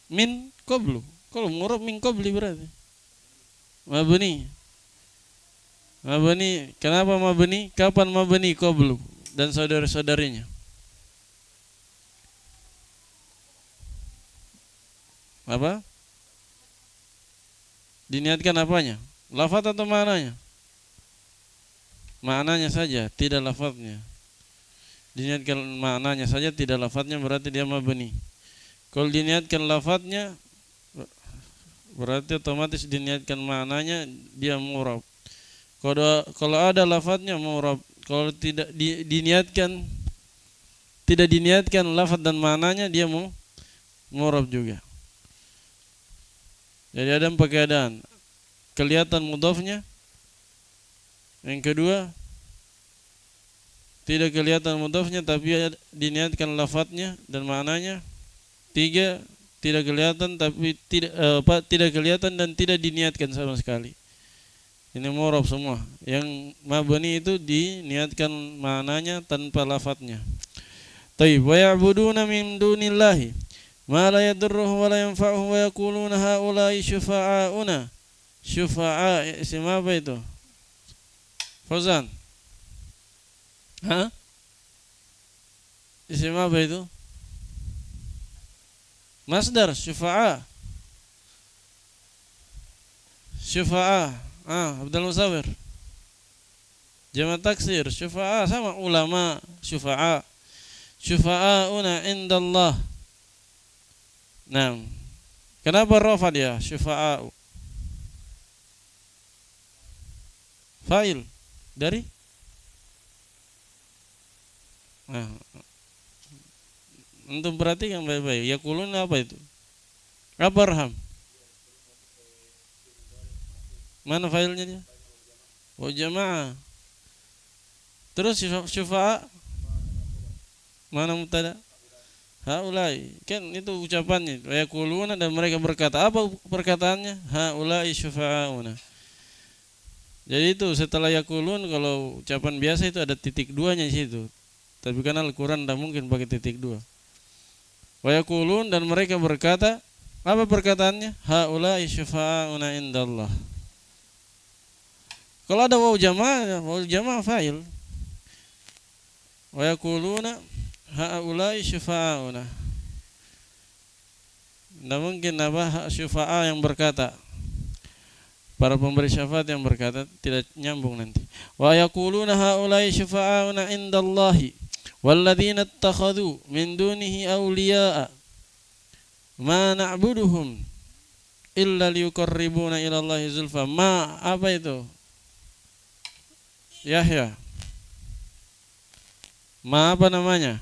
Min qablu. Kalau mu'rab min qabli berarti mabni. Mabni, kenapa mabni? Kapan mabni qablu dan saudara-saudarinya? Apa? Diniatkan apanya? Lafaz atau maknanya? maknanya saja, tidak lafadznya. Diniatkan maknanya saja, tidak lafadznya, berarti dia mabni. Kalau diniatkan lafadznya, berarti otomatis diniatkan maknanya, dia mu'rab. Kalau ada lafadznya mu'rab. Kalau tidak diniatkan, tidak diniatkan lafadz dan maknanya, dia mu'rab juga. Jadi ada 4 keadaan. Kelihatan mudhafnya. Yang kedua, tidak kelihatan mudhafnya tapi diniatkan lafadznya dan maknanya. 3, tidak kelihatan tapi tidak kelihatan dan tidak diniatkan sama sekali. Ini mu'rab semua. Yang mabni itu diniatkan maknanya tanpa lafadznya. Taib, wa ya'buduna min dunillahi ma la yadurruhum wa la yanfa'uhum wa yaquluna haula'i syufa'auna. Syufa'a isim apa itu? Fauzan? Hah? Isim apa itu? Masdar, syufa'a. Syufa'a. Abdul Musawir. Jama' taksir, syufa'a sama ulama, syufa'a. Syufa'auna indallah. Nah, kenapa rafa dia syufa'a'u? Fa'il dari? Nah, untuk perhatikan baik-baik. Yaqulun apa itu? Apa Arham? Mana failnya dia? Oh, jamaah. Terus syufa'a mana mubtada? Haulai. Kan itu ucapannya. Yaquluna, dan mereka berkata. Apa perkataannya? Haulai syufa'auna. Jadi itu setelah yaqulun, kalau ucapan biasa itu ada titik 2-nya di situ. Tapi karena Al-Qur'an tidak mungkin pakai titik 2. Wa yaqulun, dan mereka berkata. Apa perkataannya? Haulai syufa'auna indallah. Kalau ada waw jamaah fa'il. Wa yaquluna haulai syufa'auna. Tidak mungkin syufa'a yang berkata, para pemberi syafaat yang berkata, tidak nyambung nanti. Wa yaquluna haulai syufa'auna indallahi walladzina ittakhadhu min dunihi awliya'a ma na'buduhum illa liyuqarribuna ila Allahi zulfa. Ma apa itu? Yahya. Ma apa namanya?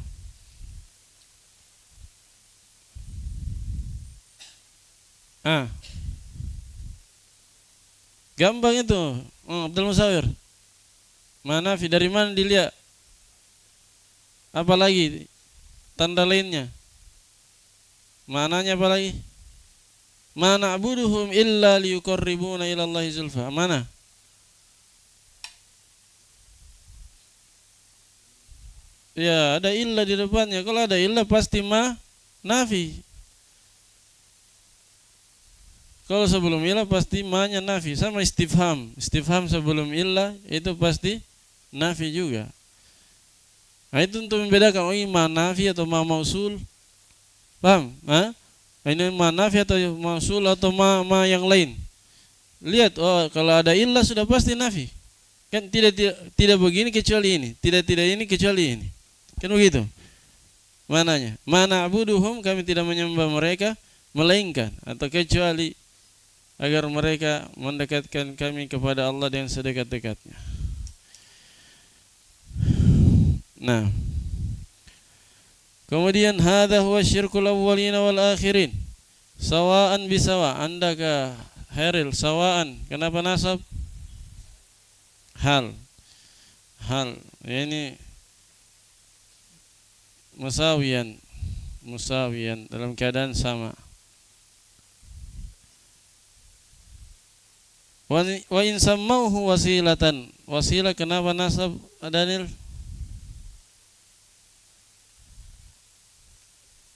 Gampang itu. Abdul Musawir. Mana dari mana dilihat? Apa lagi tanda lainnya? Mananya apa lagi? Ma na'buduhum illa liyuqarribuna ila Allahi zulfa. Mana? Ya, ada illa di depannya. Kalau ada illa pasti nafi. Kalau sebelum illa pasti ma-nya nafi. Sama istifham. Istifham sebelum illa itu pasti nafi juga. Nah, itu untuk membedakan ini ma nafi atau ma mausul. Paham? Ini ma nafi atau mausul atau ma yang lain. Lihat, kalau ada illa sudah pasti nafi. Kan tidak begini kecuali ini. Tidak ini kecuali ini. Kan begitu. Mananya? Ma na'buduhum, kami tidak menyembah mereka melainkan atau kecuali agar mereka mendekatkan kami kepada Allah dengan sedekat-dekatnya. Nah, kemudian hadza huwa syirkul awwalin wal akhirin sawaan bisawa. Anda ke Heril sawaan, kenapa nasab? Hal ini musawiyan dalam keadaan sama. Wa in sammauhu wasilatan. Wasilah kenapa nasab, Daniel?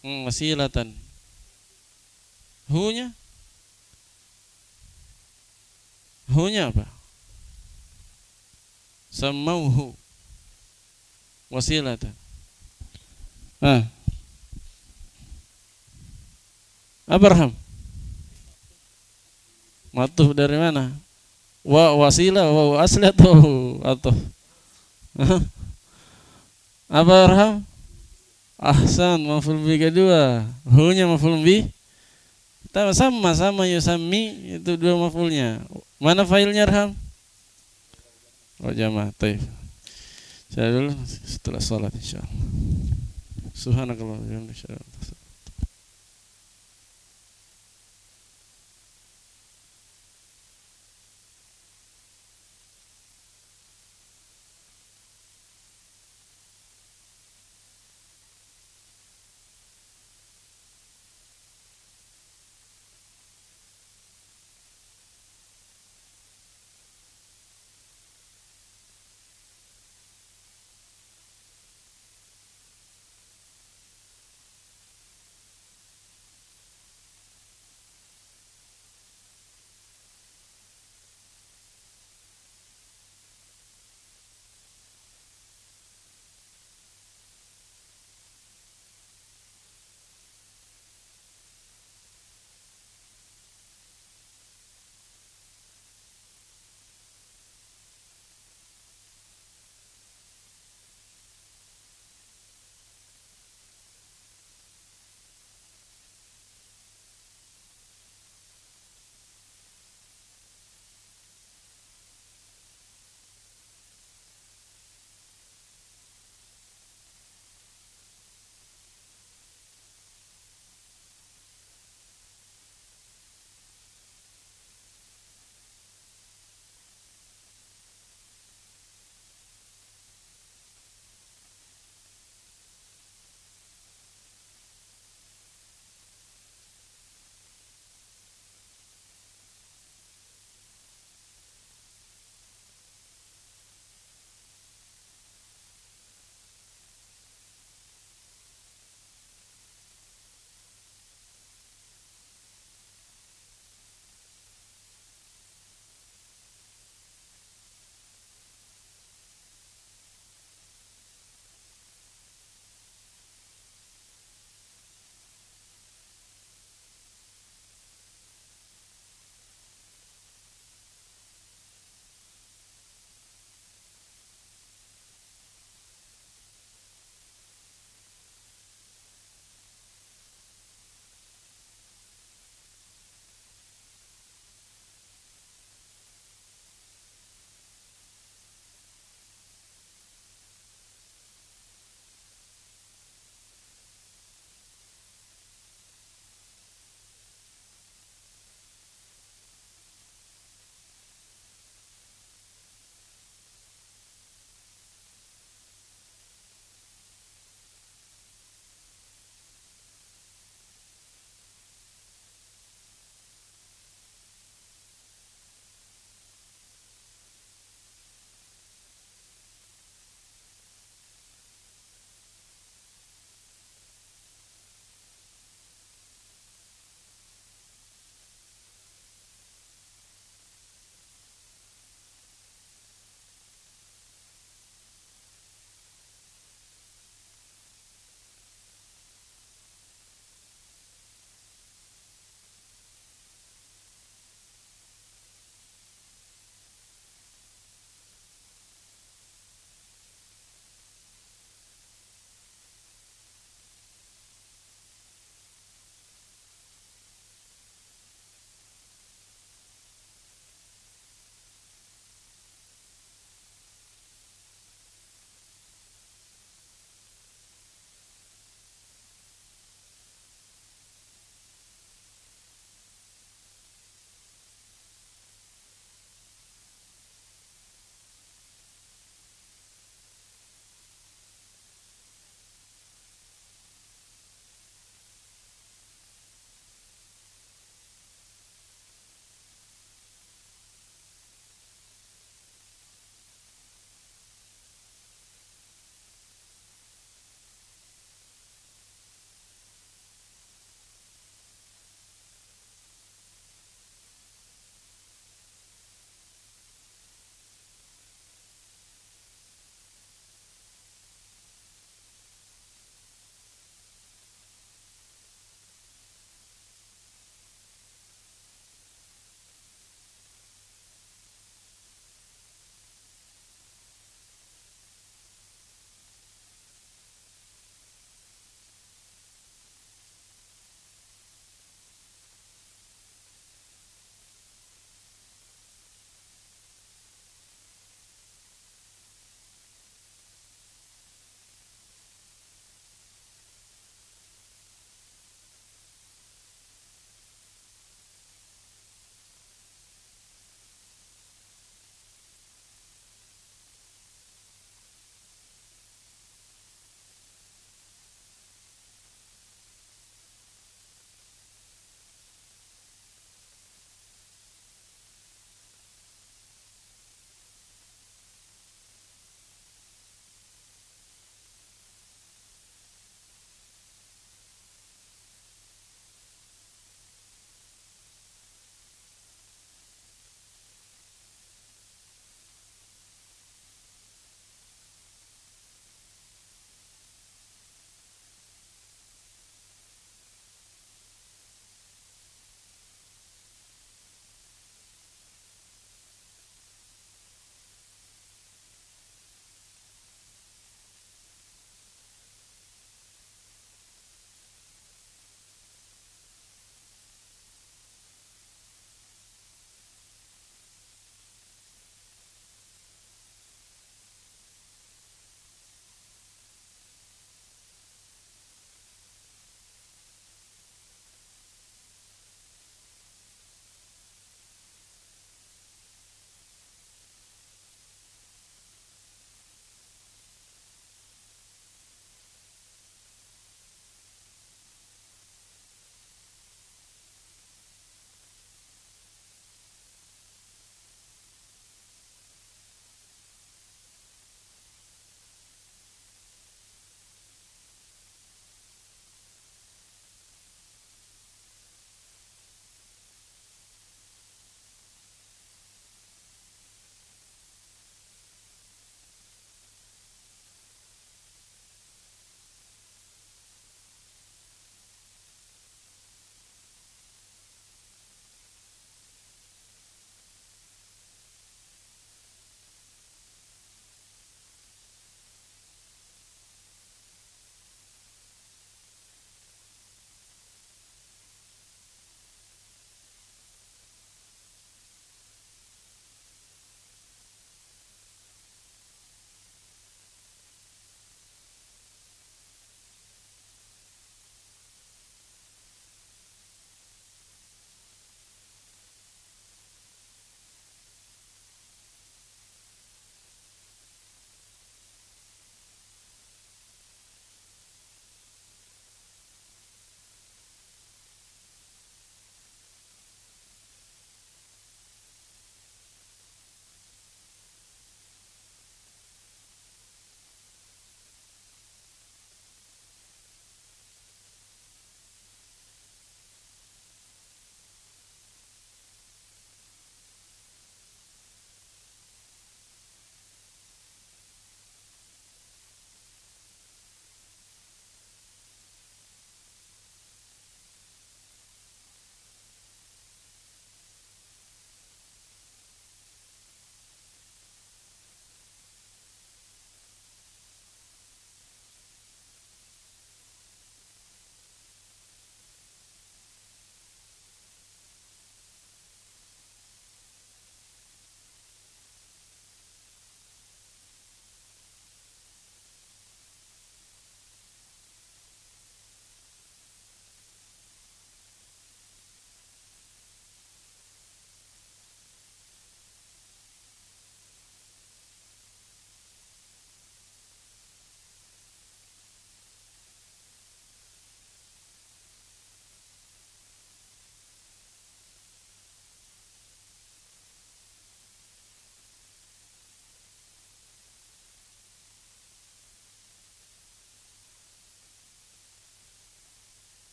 Wasilatan. Hunya apa? Sammauhu wasilatan. Abraham. Matuh dari mana? Wasilah, asli atau Apa Arham? Ahsan, maf'ul bi kedua. Hu-nya maf'ul bi. Sama yusammi itu dua maf'ulnya. Mana failnya Arham? Oh jamaah, taif. Saya dulu setelah salat insyaallah. Subhanakallah wa bihamdika.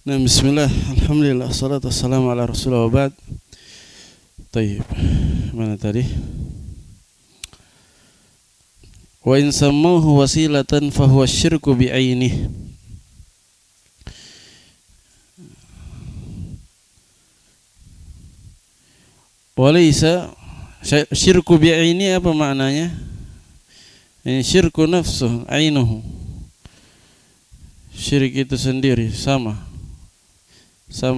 Nah, bismillah, alhamdulillah, salatu wassalamu ala rasulullah wa ba'd. Tayyib. Mana tadi? Wa in sammuhu wasilatan fahuwa syirku bi'ainih. Walaysa syirku bi'aini apa maknanya? Ini syirku nafsuh, ainuhu. Syirik itu sendiri sama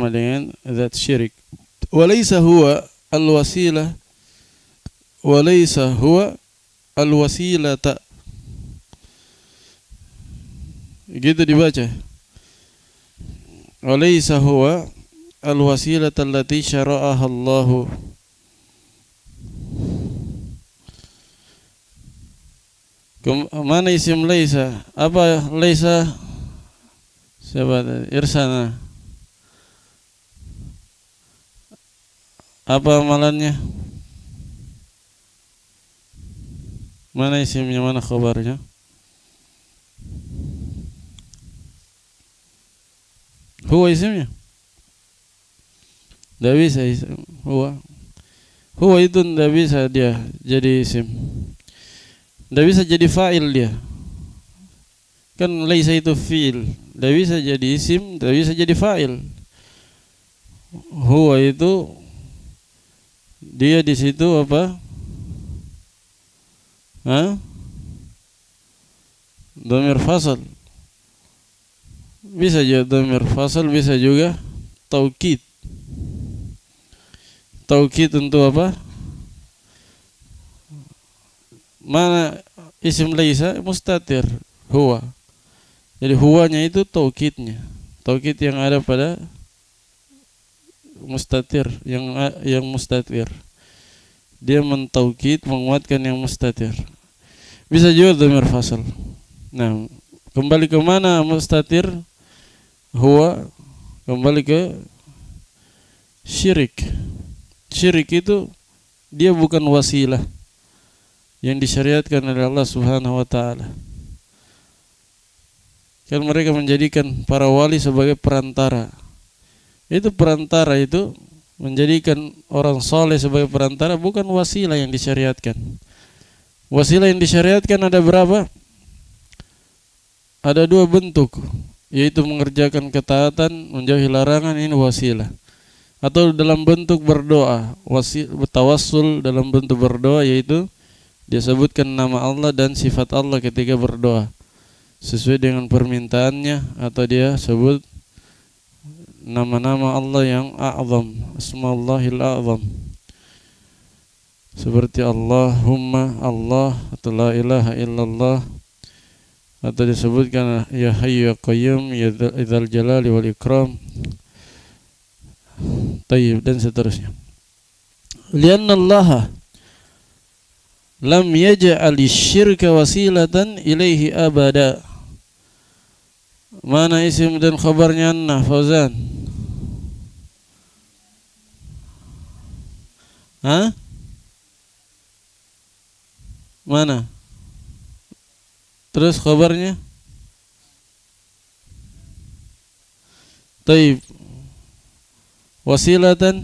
dengan zat syirik. Walaysa huwa al-wasilah, walaysa huwa al-wasilata. Gitu dibaca. Walaysa huwa al-wasilata allati syara'aha Allahu. Mana isim laisa? Apa laisa? Siapa tadi? Irsana. Apa amalannya? Mana isimnya, mana khabarnya? Huwa isimnya? Tidak bisa isim. Huwa itu tidak bisa dia jadi isim. Tidak bisa jadi fa'il dia. Kan laisa itu fi'il. Tidak bisa jadi isim, tidak bisa jadi fa'il. Huwa itu dia di situ apa? Dhamir fasal. Bisa juga dhamir fasal, bisa juga taukid. Taukid untuk apa? Mana isim laisa? Mustatir huwa. Jadi huwanya itu taukidnya. Taukid yang ada pada mustatir, yang mustatir. Dia mentaukid, menguatkan yang mustatir. Bisa juga dhamir fasal. Nah, kembali ke mana mustatir? Huwa kembali ke syirik. Syirik itu dia bukan wasilah yang disyariatkan oleh Allah Subhanahu wa taala. Kan mereka menjadikan para wali sebagai perantara. Itu perantara itu menjadikan orang soleh sebagai perantara, bukan wasilah yang disyariatkan. Wasilah yang disyariatkan ada berapa? Ada 2 bentuk, yaitu mengerjakan ketaatan, menjauhi larangan, ini wasilah. Atau dalam bentuk berdoa, tawassul dalam bentuk berdoa, yaitu dia sebutkan nama Allah dan sifat Allah ketika berdoa sesuai dengan permintaannya, atau dia sebut nama-nama Allah yang a'zam, asmaullahil a'zam, seperti Allahumma, Allah, atau la ilaha illallah, atau disebutkan ya hayyu ya qayyum, ya dzal jalali wal ikram, tayyib, dan seterusnya. Lianna Allah lam yaj'al syirka wasilatan ilaihi abada. Mana isim dan khabarnya anna, Fauzan? Mana? Terus khabarnya? Taib. Wasilatan.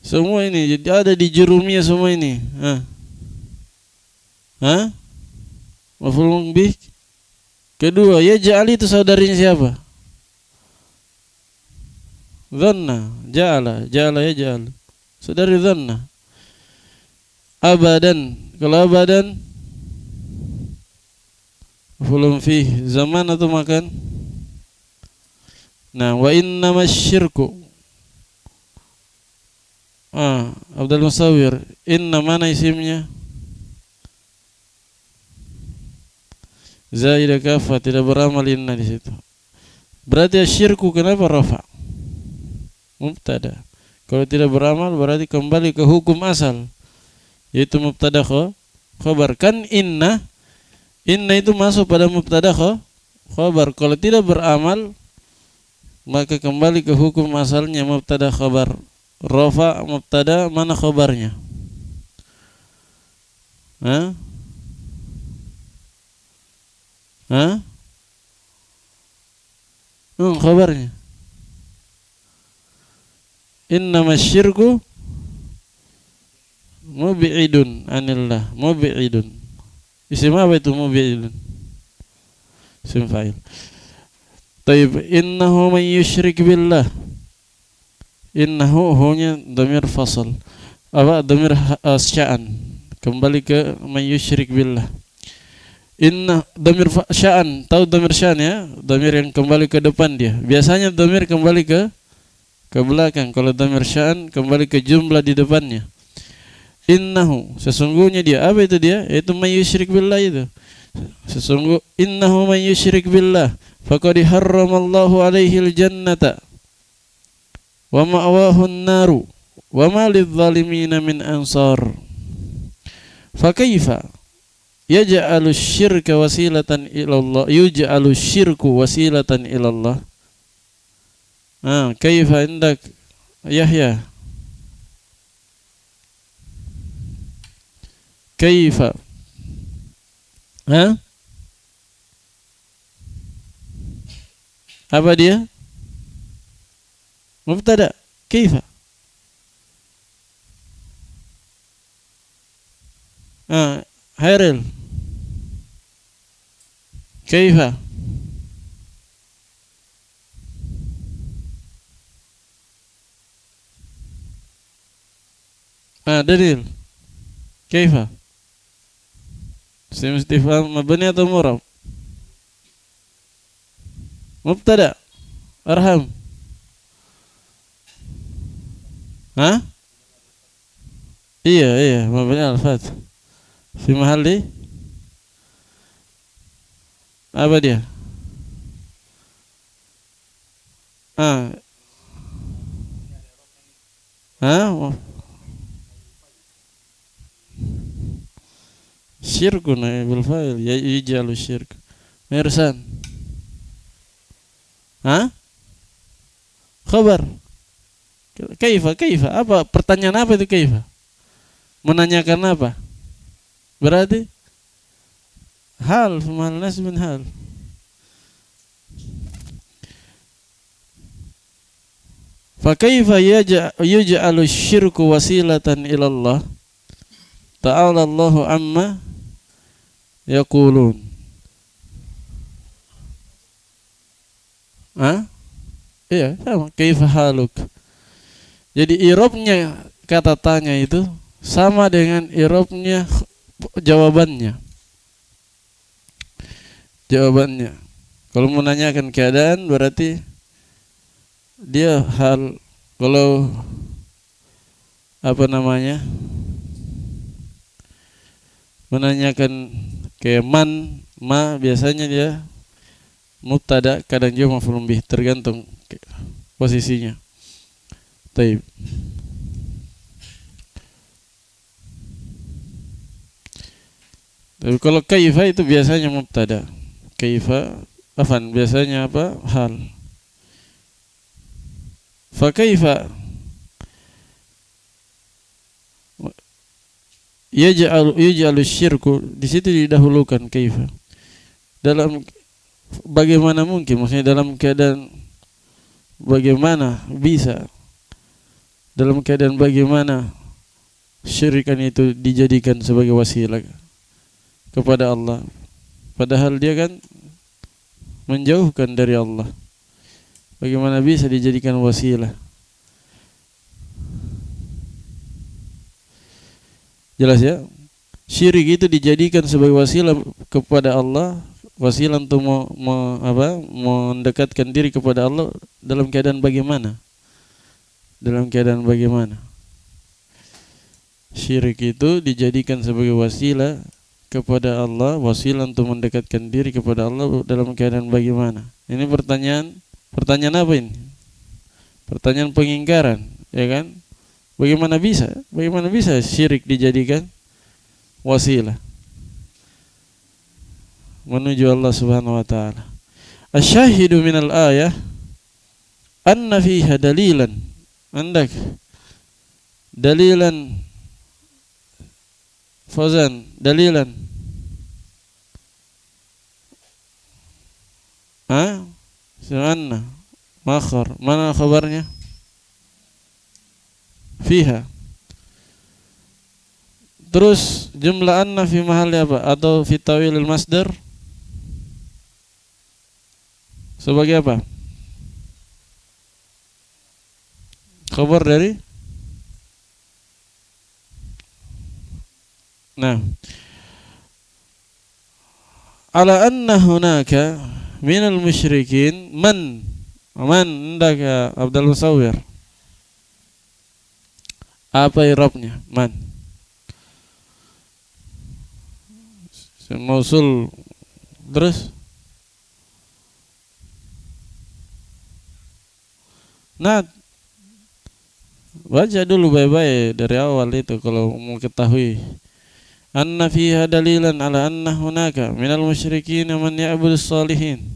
Semua ini jadi ada di jurumnya semua ini. Maf'ul bih. Kedua, ya ja'al itu saudarinya siapa? Dhanna, ja'ala ya ja'al. Saudari dhanna. Abadan, kalau abadan maf'ul bih, zaman atau makan? Nah, wa innamas syirku. Abdul Musawir, inna mana isimnya? Zaidah kafah, tidak beramal inna di situ. Berarti syirku kenapa rafa? Mubtada. Kalau tidak beramal berarti kembali ke hukum asal, yaitu mubtada khabar. Kan inna itu masuk pada mubtada khabar. Kalau tidak beramal maka kembali ke hukum asalnya mubtada khabar. Rafa mubtada, mana khabarnya? Hah? Hah? Khabarnya. Innama syirku mubi'idun anillah. Mubi'idun. Isim apa itu mubi'idun? Isim fa'il. Taib, innahu man yusyrik billah. Innahu hunya dhamir fasal. Apa dhamir sya'an. Kembali ke man yusyrik billah. Inna dhamir sya'an. Tahu dhamir sya'an ya? Dhamir yang kembali ke depan dia. Biasanya dhamir kembali ke belakang. Kalau dhamir sya'an kembali ke jumlah di depannya. Innahu, sesungguhnya dia, apa itu dia? Itu man yusyrik billah itu. Innahu man yusyrik billah faqad harramallahu alaihi al-jannata wa ma'wahu an-naru wa ma lidh-dhalimina min ansar. Fa kaifa yaj'alu syirka wasilatan ila Allah, yuj'alu syirku wasilatan ila Allah. Kaifa indak Yahya? Kaifa? Apa dia? Mubtada. Kaifa? Hairil. Kaifa? Dalil. Kaifa? Isim istifham mabni atau murab? Mubtada. Arham. Iya, mabni al-fath. Fi mahalli apa dia? Syirkun bil fa'il yaj'alu syirk. Mirsan. Khabar. Kaifa? Apa pertanyaan apa itu kaifa? Menanyakan apa? Berarti hal, mahal nasbin hal. Fa kaifa yaj'alu syirku wasilatan ila Allah? Ta'ala Allahu amma yaqulun. Iya, sama. Kaifa haluk. Jadi i'rabnya kata tanya itu sama dengan i'rabnya jawabannya. Kalau menanyakan keadaan berarti dia hal. Kalau menanyakan kayak ma biasanya dia mubtada, kadang juga maf'ul bih, tergantung posisinya. Taib. Tapi kalau kaifa itu biasanya mubtada. Kaifa biasanya apa? Hal. Fa kaifa yaj'alu syirku, di situ didahulukan kaifa. Dalam bagaimana mungkin, maksudnya dalam keadaan bagaimana bisa, dalam keadaan bagaimana syirikan itu dijadikan sebagai wasilah kepada Allah, padahal dia kan menjauhkan dari Allah. Bagaimana bisa dijadikan wasilah? Jelas ya? Syirik itu dijadikan sebagai wasilah kepada Allah, wasilah untuk mendekatkan diri kepada Allah dalam keadaan bagaimana? Dalam keadaan bagaimana? Syirik itu dijadikan sebagai wasilah kepada Allah, wasilah untuk mendekatkan diri kepada Allah dalam keadaan bagaimana? Ini pertanyaan apa ini? Pertanyaan pengingkaran, ya kan? Bagaimana bisa? Bagaimana bisa syirik dijadikan wasilah menuju Allah Subhanahu wa taala? Asy-syahidu minal ayah anna fiha dalilan. Andak dalilan Fauzan, dalilan anna makhar, mana khabarnya? Fiha. Terus jumlah anna fi mahalli apa? Atau fi tawilil masdar sebagai apa? Khabar dari ala anna hunaka minal musyrikin man indak ya Abdul Musawwir, apa i'rabnya man? Mausul terus baca dulu baik-baik dari awal itu kalau mau ketahui. Anna fiha dalilan ala anna hunaka minal musyrikin man ya'budus salihin.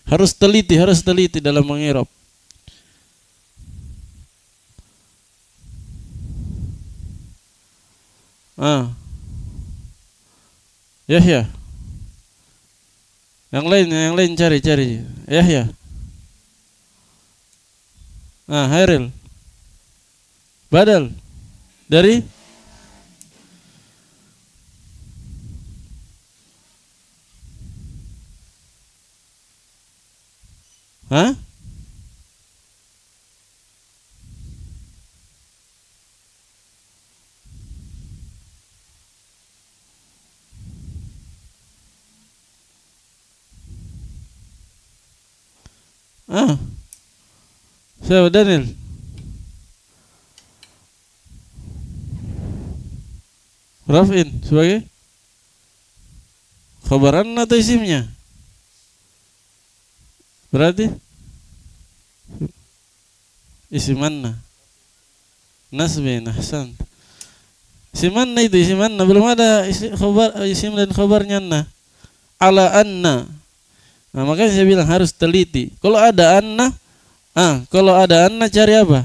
Harus teliti dalam mengirab. Yahya. Yang lain cari. Yahya. Hairil. Badal dari siapa Daniel? Raf'in sebagai khabaran atau isimnya? Berarti isimanna nasbin, ahsan. Isimanna itu isimanna belum ada isim dan khabarnya ala anna. Makanya saya bilang harus teliti. Kalau ada anna cari apa?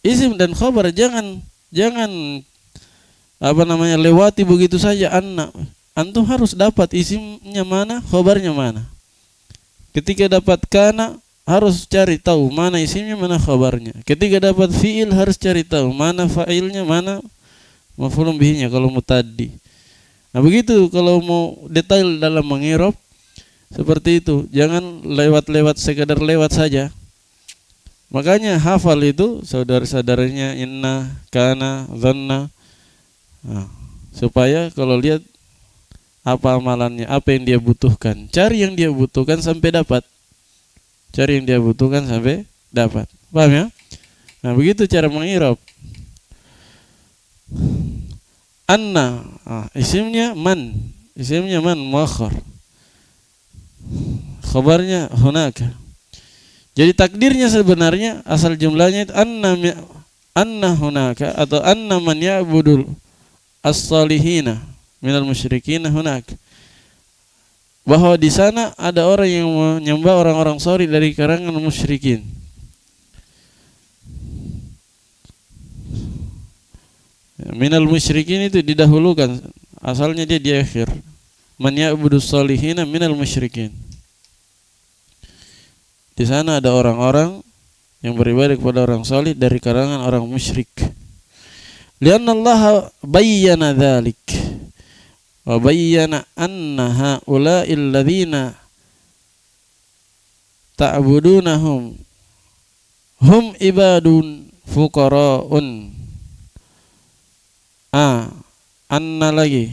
Isim dan khabar, jangan lewati begitu saja anna. Antum harus dapat isimnya mana, khabarnya mana. Ketika dapat kana harus cari tahu mana isimnya, mana khabarnya. Ketika dapat fiil harus cari tahu mana fa'ilnya, mana maf'ulun bihinya kalau mutaddi. Begitu kalau mau detail dalam mengirab seperti itu, jangan lewat sekadar lewat saja. Makanya hafal itu saudara-saudaranya inna, kana, dhanna, supaya kalau lihat apa amalannya, apa yang dia butuhkan, cari yang dia butuhkan sampai dapat. Paham ya? Begitu cara mengirab. Anna, isimnya man muakhar. Khabarnya hunaka. Jadi takdirnya sebenarnya asal jumlahnya itu anna hunaka atau anna man ya'budul as-salihina minal musyrikin hunaka. Bahwa di sana ada orang yang menyembah orang-orang salih dari kalangan musyrikin. Minal musyrikin itu didahulukan, asalnya dia di akhir. Man ya'budus salihina minal musyrikin. Di sana ada orang-orang yang beribadah kepada orang salih dari kalangan orang musyrik. Lianna Allah bayyana dzalik. Wa bayyana anna haula'il ladzina ta'budunahum hum ibadun fuqara'un. Anna lagi.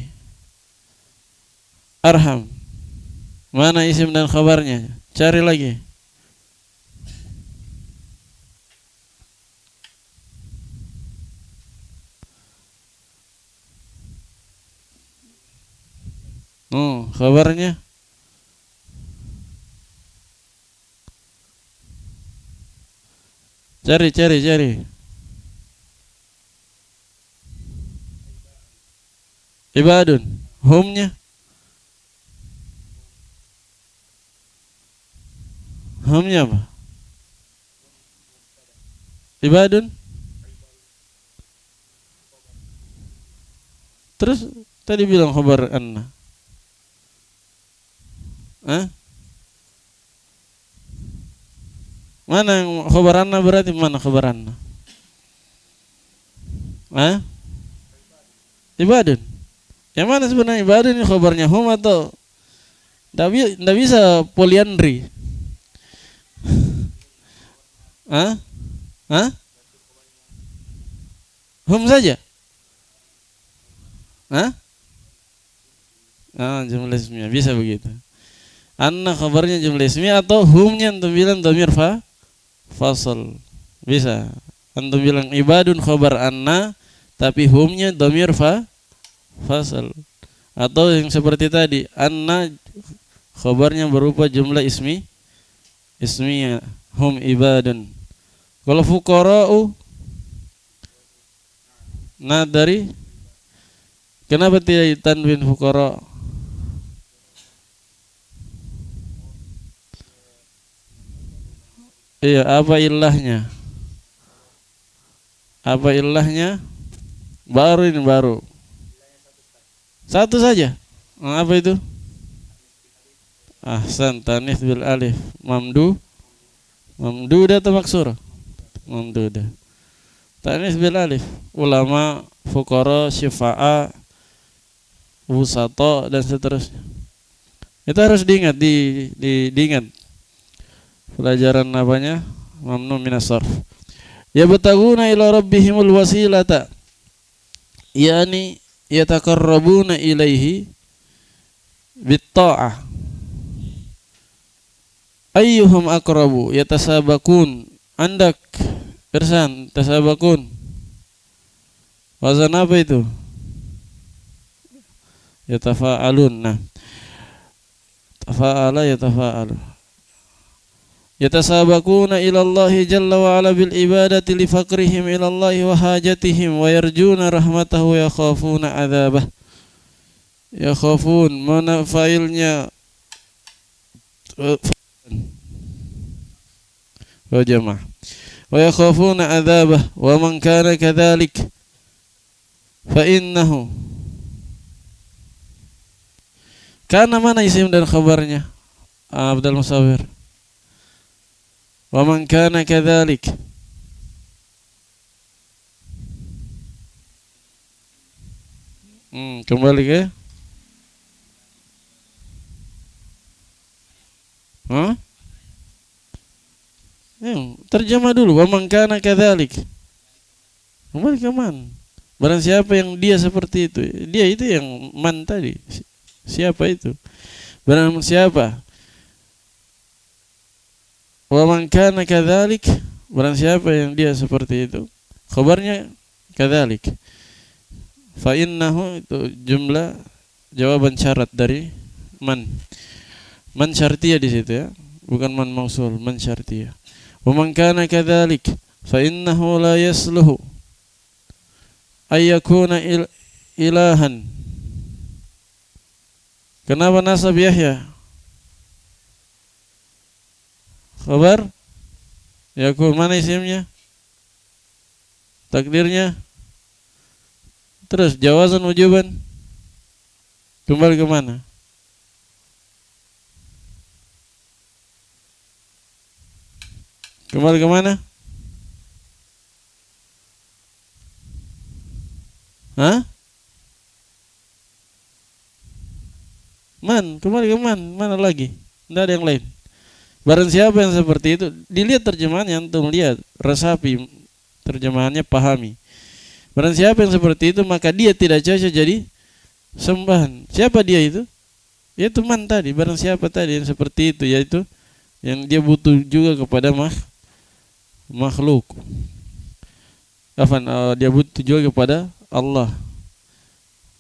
Arham. Mana isim dan khabarnya? Cari lagi. Khabarnya cari. Ibadun. Humnya. Humnya apa? Ibadun. Terus tadi bilang khabar anna. Hah? Mana yang khabar anna berarti mana khabar anna? Hah? Ibadun. Yang mana sebenarnya ibadun ini khabarnya hum atau tidak bisa poliandri? Hah? Hah? Hum saja? Hah? Jumlah ismiyah bisa begitu. Anna khabarnya jumlah ismiyah atau humnya antum bilang dhamir fasal. Bisa. Antum bilang ibadun khabar anna tapi humnya dhamir fasal. Atau yang seperti tadi, anna khabarnya berupa jumlah ismiyah, hum ibadun. Kalau fuqara'u dari kenapa tidak tanwin fuqara? Iya, apa ilahnya? Apa ilahnya? Baru ini baru. Satu saja. Apa itu? Ahsan, tanis bil alif. Mamduda atau maksur? Mamduda. Tanis bil alif. Ulama, fuqara, syifa'a, wusata dan seterusnya. Itu harus diingat, diingat. Pelajaran apanya? Mamnu minas sarf. Yabtaguna ila rabbihimul wasilata. Yani yataqarrabuna ilaihi bitta'ah. Ayyuhum aqrabu yatasabakun. Andak Irsan, tasabakun. Wazan apa itu? Yatafa'alun. Nah, tafa'ala yatafa'alu. Yatasabakuna ila Allah jalla wa ala bil ibadati li faqrihim ila Allah wa hajatihim wa yarjuna rahmatahu wa yakhafuna adzabah. Yakhafun mana failnya wa jama'. Wa yakhafuna adzabah wa man kana kadzalik fa innahu kana mana isim dan khabarnya? Abdul Musawwir. Wa man kana kadzalik. Kembali ke terjemah dulu. Wa man kana kadzalik. Kembali ke man. Barang siapa yang dia seperti itu. Dia itu yang man tadi. Siapa itu? Barang siapa? Wa man kana kadzalik, barang siapa yang dia seperti itu, khabarnya kadzalik. Fa innahu itu jumlah jawaban syarat dari man. Man syartiyah di situ ya, bukan man mausul, man syartiyah. Wa man kana kadzalik fa innahu la yasluhu ay yakuna ilahan. Kenapa nasab Yahya? Khabar yakun mana isimnya? Takdirnya? Terus jawazan wujuban? Kembali ke mana? Kembali ke mana? Hah? Man, kembali ke man, mana lagi? Tidak ada yang lain. Barang siapa yang seperti itu, dilihat terjemahannya, antum lihat, resapi terjemahannya, pahami. Barang siapa yang seperti itu, maka dia tidak cocok jadi sembahan. Siapa dia itu? Yaitu man tadi. Barang siapa tadi yang seperti itu, yaitu yang dia butuh juga kepada makhluk. Dia butuh juga kepada Allah.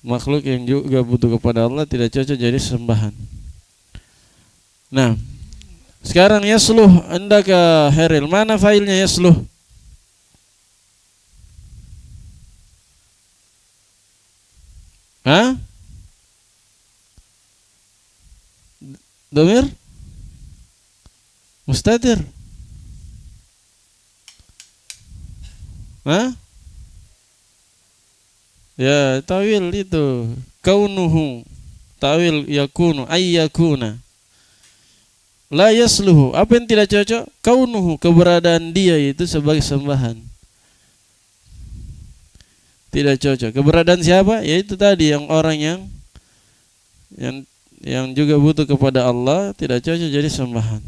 Makhluk yang juga butuh kepada Allah tidak cocok jadi sembahan. Nah, sekarang yasluh, anda ke Heril, mana failnya yasluh? Hah? Domir mustatir. Hah? Ya, tawil itu kaunuhu. Tawil yakunu ayyakuna. La yasluhu, apa yang tidak cocok? Kaunuhu, keberadaan dia itu sebagai sembahan. Tidak cocok. Keberadaan siapa? Yaitu tadi yang orang yang juga butuh kepada Allah, tidak cocok jadi sembahan.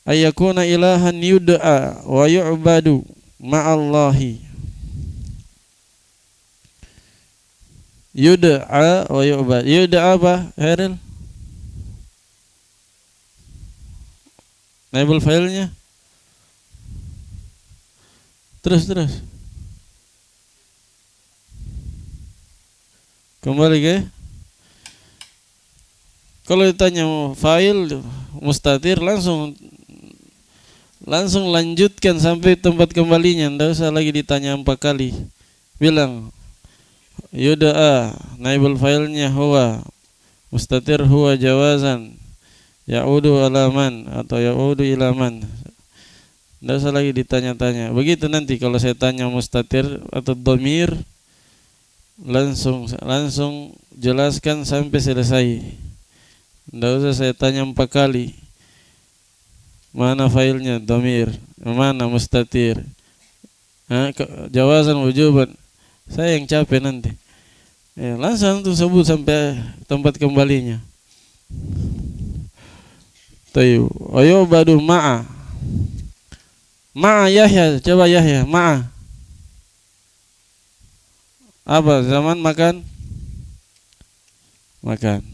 Ayyakuna ilahan yud'a wa yu'badu ma'allahi. Yud'a wa yu'bad. Yud'a apa, Heril? Naibul filenya. Terus. Kembali ke. Kalau ditanya fa'il mustatir langsung lanjutkan sampai tempat kembalinya, tidak usah lagi ditanya 4 kali. Bilang yud'a, naibul fa'ilnya huwa, mustatir huwa jawazan, ya'udu alaman atau ya'udu ilaman. Tidak usah lagi ditanya-tanya. Begitu nanti kalau saya tanya mustatir atau dhamir, langsung jelaskan sampai selesai. Tidak usah saya tanya 4 kali. Mana failnya dhamir, mana mustatir, jawazan wujuban. Saya yang capek nanti. Langsung tuh sebut sampai tempat kembalinya. Tayyib. Ayo badu ma'a. Ma'a Yahya, coba Yahya, ma'a. Apa zaman makan? Makan.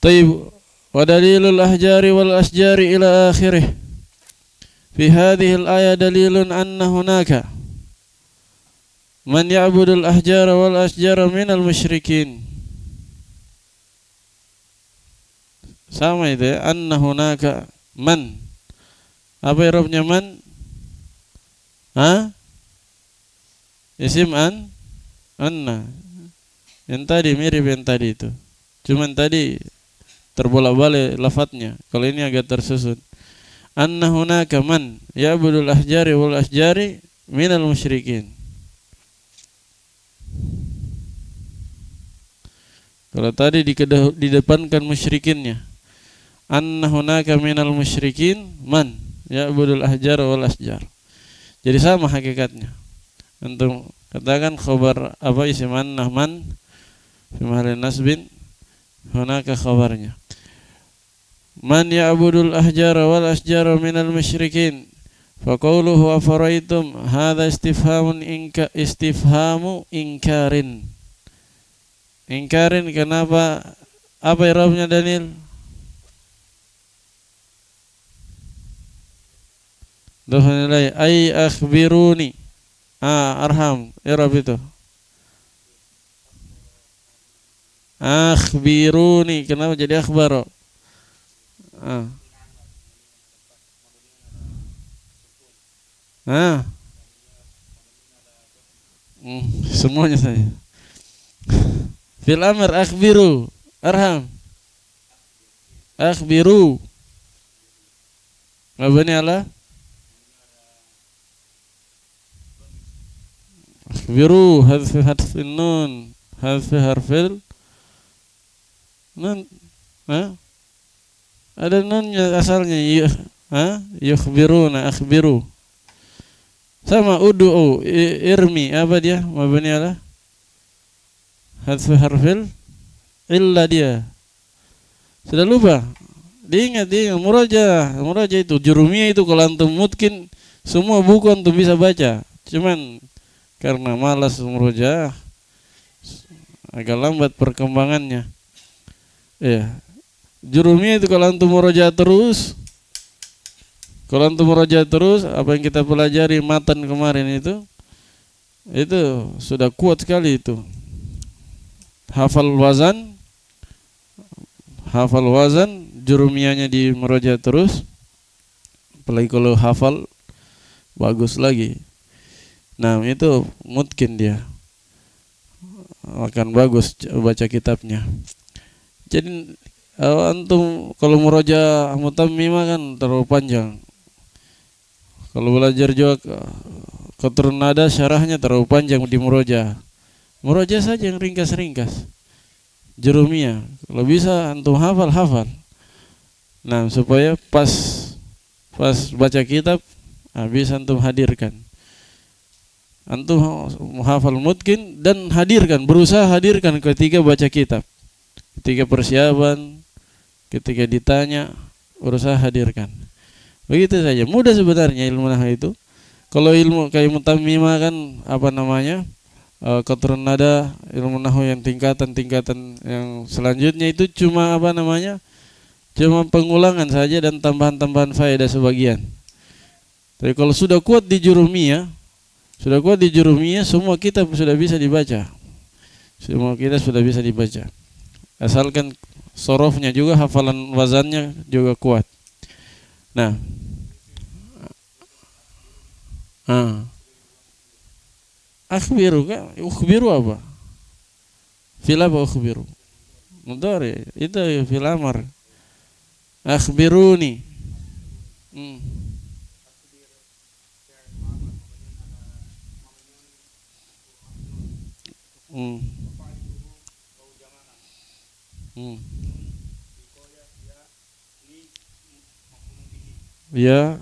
Tayyib. Wa dalilul ahjari wal asjari ila akhirih. Fi hadhil ayat dalilun anna hunaka man ya'budul ahjara wal asjara minal musyrikin. Sama itu ya, anna hunaka man. Apa i'rabnya man? Isim anna. Yang tadi mirip yang tadi itu. Cuman tadi terbolak-balik lafadznya. Kalau ini agak tersusun. Anna hunaka man ya'budul ahjari wal asjari minal musyrikin. Kalau tadi didepankan musyrikinnya. Anna hunaka minal musyrikin man ya'budul ahjara wal asjar. Jadi sama hakikatnya. Untuk katakan khabar apa isim anna man fi mahalli nasbin, hunaka khabarnya. Man ya'budul ahjara wal asjara minal musyrikin. Fa qawluhu afaraitum hadza istifhamu inkarin. Ingkarin kenapa? Apa i'rabnya Daniel? Dohanilai ay akhbiruni. Arham i'rab itu. Akhbiruni, kenapa jadi akhbaro? Semuanya saya. Fil amr akhbiru. Arham. Akhbiru. Mabni ala akhbiru hadfi harfin nun, hadfi harfil nun. Ada nunnya asalnya yukhbiruna, akhbiru. Sama ud'u, irmi, apa dia? Mabni ala hadfi harfil illa dia. Sudah lupa? Diingat muraja itu jurumiyah itu kalau antum mungkin semua buku antum bisa baca. Cuman karena malas muraja agak lambat perkembangannya. Ya. Jurumiyah itu kalau antum muraja terus, apa yang kita pelajari matan kemarin itu sudah kuat sekali itu. Hafal wazan, jurumiyahnya di muraja terus. Apalagi kalau hafal bagus lagi. Nah, itu mungkin dia. akan bagus baca kitabnya. Jadi antum kalau murojaah mutammimah kan terlalu panjang. Kalau belajar juga qatrun nada syarahnya terlalu panjang di murojaah. Murojaah saja yang ringkas-ringkas. Jurumiyah, kalau bisa antum hafal. Nah, supaya pas baca kitab bisa antum hadirkan. Antum hafal mungkin dan berusaha hadirkan ketika baca kitab. Ketika persiapan, ketika ditanya, berusaha hadirkan. Begitu saja. Mudah sebenarnya ilmu nahwu itu. Kalau ilmu kayak mutammimah kan qatrun nada, ilmu nahwu yang tingkatan yang selanjutnya itu cuma cuma pengulangan saja dan tambahan-tambahan faedah sebagian. Tapi kalau sudah kuat di jurumiyah, semua kitab sudah bisa dibaca. Asalkan sorofnya juga, hafalan wazannya juga kuat. Nah, ukhbiru apa? Fil apa ukhbiru? Mudhari, itu fil amr. Akhbiruni. Ya,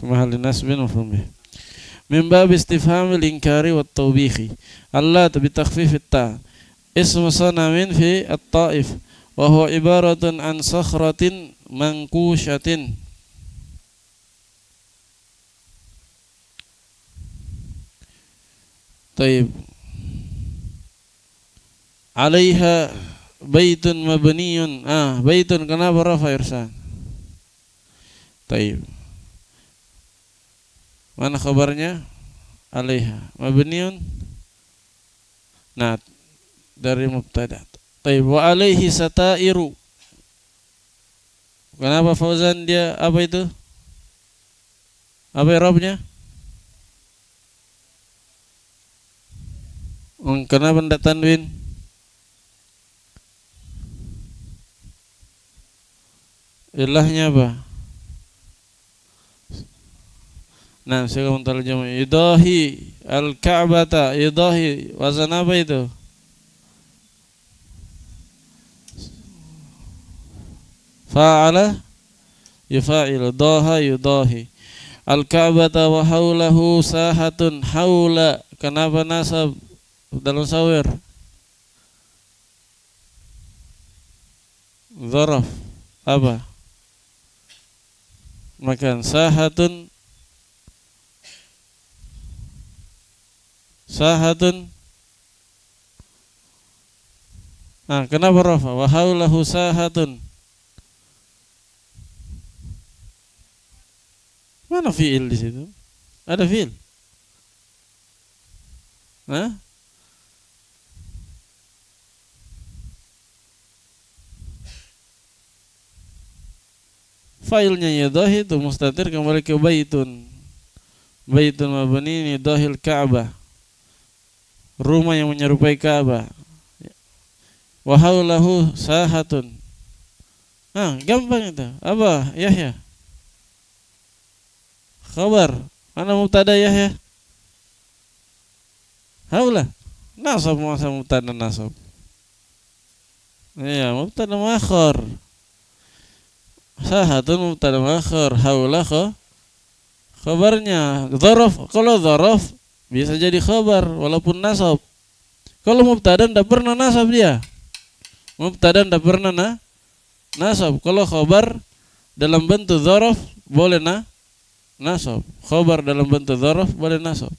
mahal nasbin mafhum bih. Min bab istifham al-inkari wat tawbihi. Allah bi takhfif at-ta. Ismu sanamin fi at-Taif wa huwa ibaratun an sakhratin mankushatin. Taib. Alaiha baitun mabniyun. Baitun kenapa rafa irsan? Taib. Mana khabarnya? Alaiha mabniyun. Nah, dari mubtada. Taib. Wa alaihi satairu. Kenapa Fauzan dia apa itu? Apa i'rabnya? Kenapa ndak tanwin? Ilahnya apa? Nah, saya akan terjemah. Idahi al-Ka'bata. Idahi wazan apa itu? Fa'ala yufa'ilu. Daha yudahi. Al-Ka'bata wa haulahu sahatun. Haula. Kenapa nasab dalam sawir? Zaraf apa? Makan. Sahatun. Kenapa rafa? Wa haulahu sahatun. Mana fi'il di situ? Ada fi'il? Failnya yadahi itu mustatir kembali ke baitun mabni yadahil Ka'bah, rumah yang menyerupai Ka'bah. Wa haulahu sahatun. Gampang itu. Apa? Yahya. Khabar. Mana mubtada Yahya? Haula. Nasab masa mubtada nasab. Iya, mubtada muakhar. Sahatun mubtada muakhar, haula khabarnya. Dzaraf, kalau dzaraf bisa jadi khabar walaupun nasab. Kalau mubtada ndak pernah nasab dia. Mubtada ndak pernah nasab. Kalau khabar dalam bentuk dzaraf boleh nasab. Khabar dalam bentuk dzaraf boleh nasab.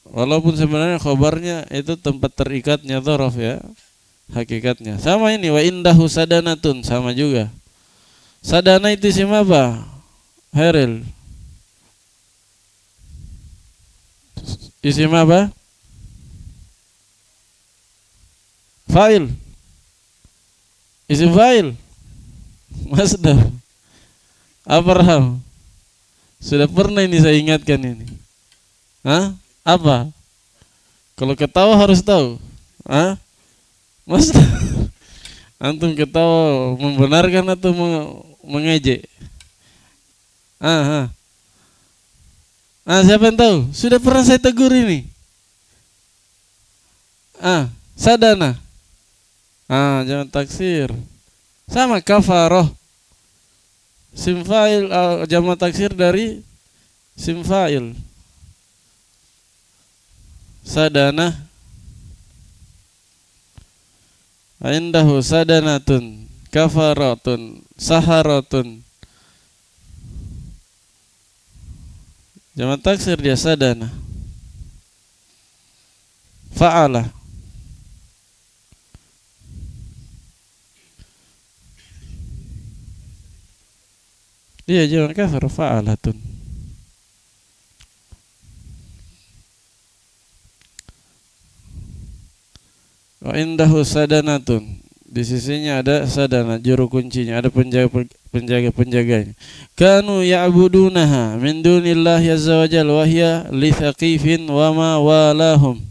Walaupun sebenarnya khabarnya itu tempat terikatnya dzaraf ya. Hakikatnya sama ini. Wa indahu sadanatun, sama juga. Sadana itu isim apa? Heril. Isim apa? Fa'il. Isim fa'il. Masdar. Abraham. Sudah pernah ini saya ingatkan ini. Hah? Apa? Kalau ketawa harus tahu. Hah? Mas antum ketawa membenarkan atau mengejek? Siapa yang tahu? Sudah pernah saya tegur ini. Sadana. Jangan taksir. Sama kafaroh. Simfail jamak taksir dari simfail. Sadana. Indahu sadanatun, kafaratun, saharatun. Jamak taksir dia sadana. Fa'ala. Iya jamak kafar fa'alatun. Wa indahu sadanatun. Di sisinya ada sadana, juru kuncinya, ada penjaga-penjaganya. Kanu ya'budunaha min dunillahi azza wa jalla wa hiya li thaqifin wa ma walahum.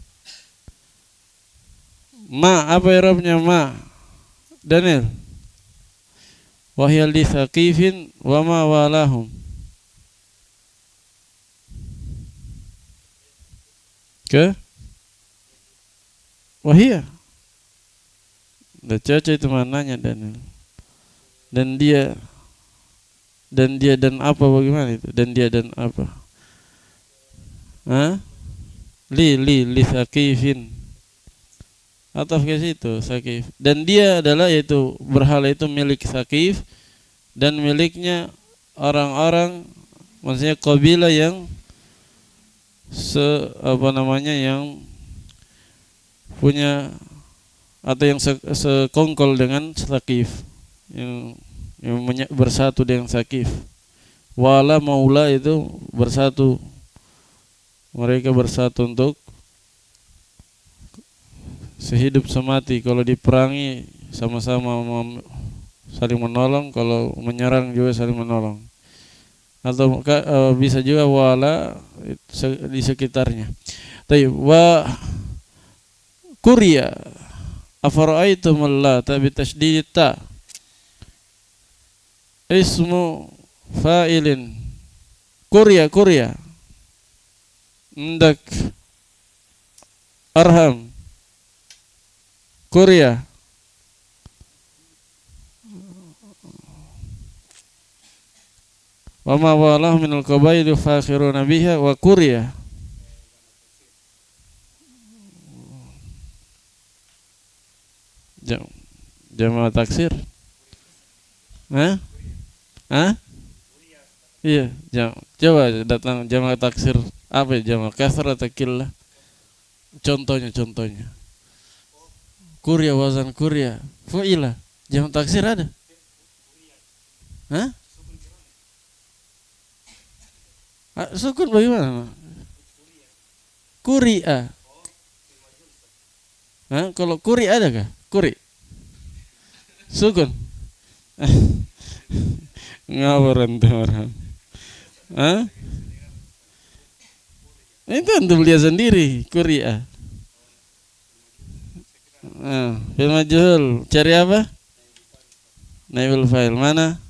Apa i'rabnya ma? Daniel. Wa hiya li thaqifin wa ma walahum. Wahia. Udah cocok itu mananya Daniel. Dan dia dan apa bagaimana itu? Dan dia dan apa? Li Thaqifin. Atau ke situ Thaqif. Dan dia adalah yaitu berhala itu milik Thaqif dan miliknya orang-orang maksudnya kabilah yang yang punya atau yang sekongkol dengan Thaqif, yang bersatu dengan Thaqif. Wala maula itu bersatu, mereka bersatu untuk sehidup semati. Kalau diperangi sama-sama saling menolong, kalau menyerang juga saling menolong. Atau bisa juga wala di sekitarnya. Wa Kuriya afara'aitum allata bitasydid ta ismu fa'ilin Kuriya ndak arham Kuriya wa ma walahu minal qabaili fakhiruna biha wa Kuriya jamak taksir. Iya, coba datang jamak taksir apa ya, jamak kasr atau killah? Contohnya. Kuriya wazan kuriya. Fu'ila. Jamak taksir ada? Sukun bagaimana? Kuri'a. Kalau kuri ada kah? Kuri. Sukun. Ngawur antum orang. Itu antum lihat sendiri, Kuri'a. Fil majhul, cari apa? Naibul fa'il mana?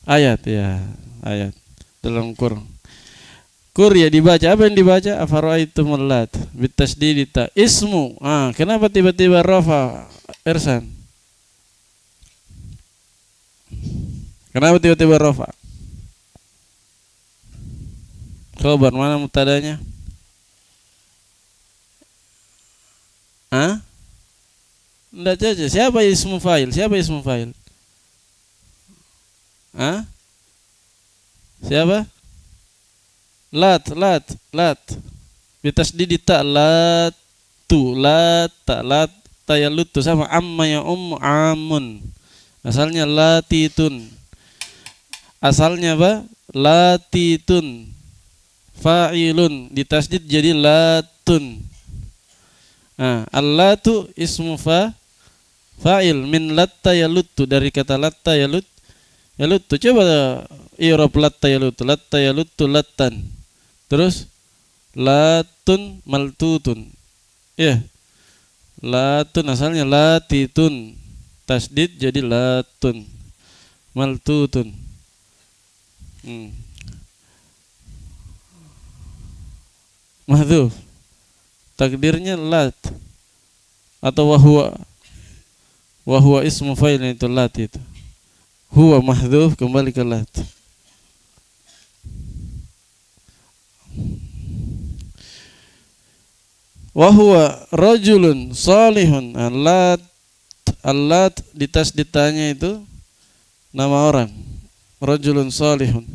Ayat ya, ayat dalam Quran. Kuriya dibaca, apa yang dibaca? Afara'aitumul lat bitasydid ta ismu. Kenapa tiba-tiba rafa Ersan? Kenapa tiba-tiba rafa? Khabar mana mubtadanya? Enggak cocok. Siapa ismu fa'il? Siapa? Lat bitasydid ta lat tayalutu sama amma ya amun. Asalnya latitun. Asalnya apa? Latitun. Fa'ilun ditasydid jadi latun. Allatu ismu fa'il min latta yalutu, dari kata latta yalutu. Coba i'rab latta yalutu lattan. Terus latun maltutun. Ya. Latun asalnya latitun. Tasdid jadi latun. Maltutun. Mahdhuf. Takdirnya lat atau wahwa ismu fa'il itu lat itu. Huwa mahdhuf kembali ke lat. Wahwa rajulun salihun. Allat di tasdidnya itu nama orang. Rajulun salihun.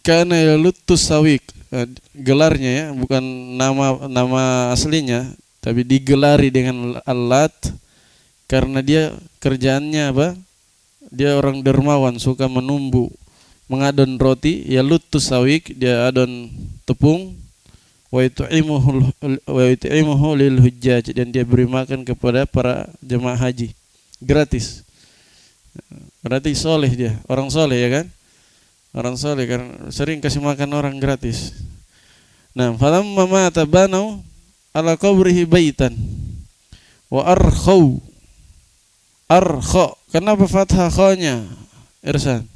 Kana yaluttu sawiq. Gelarnya ya, bukan nama aslinya, tapi digelari dengan alat karena dia kerjaannya apa? Dia orang dermawan, suka menumbu, mengadon roti, ya lutus sawik, dia adon tepung, wa yut'imuhu lil hujjaj, dan dia beri makan kepada para jemaah haji gratis. Berarti soleh dia, orang soleh ya kan? Orang soleh karena sering kasih makan orang gratis. Nah, falamma mata banau ala qabrihi baitan wa arkhaw. Kenapa fathah kha-nya? Irsan.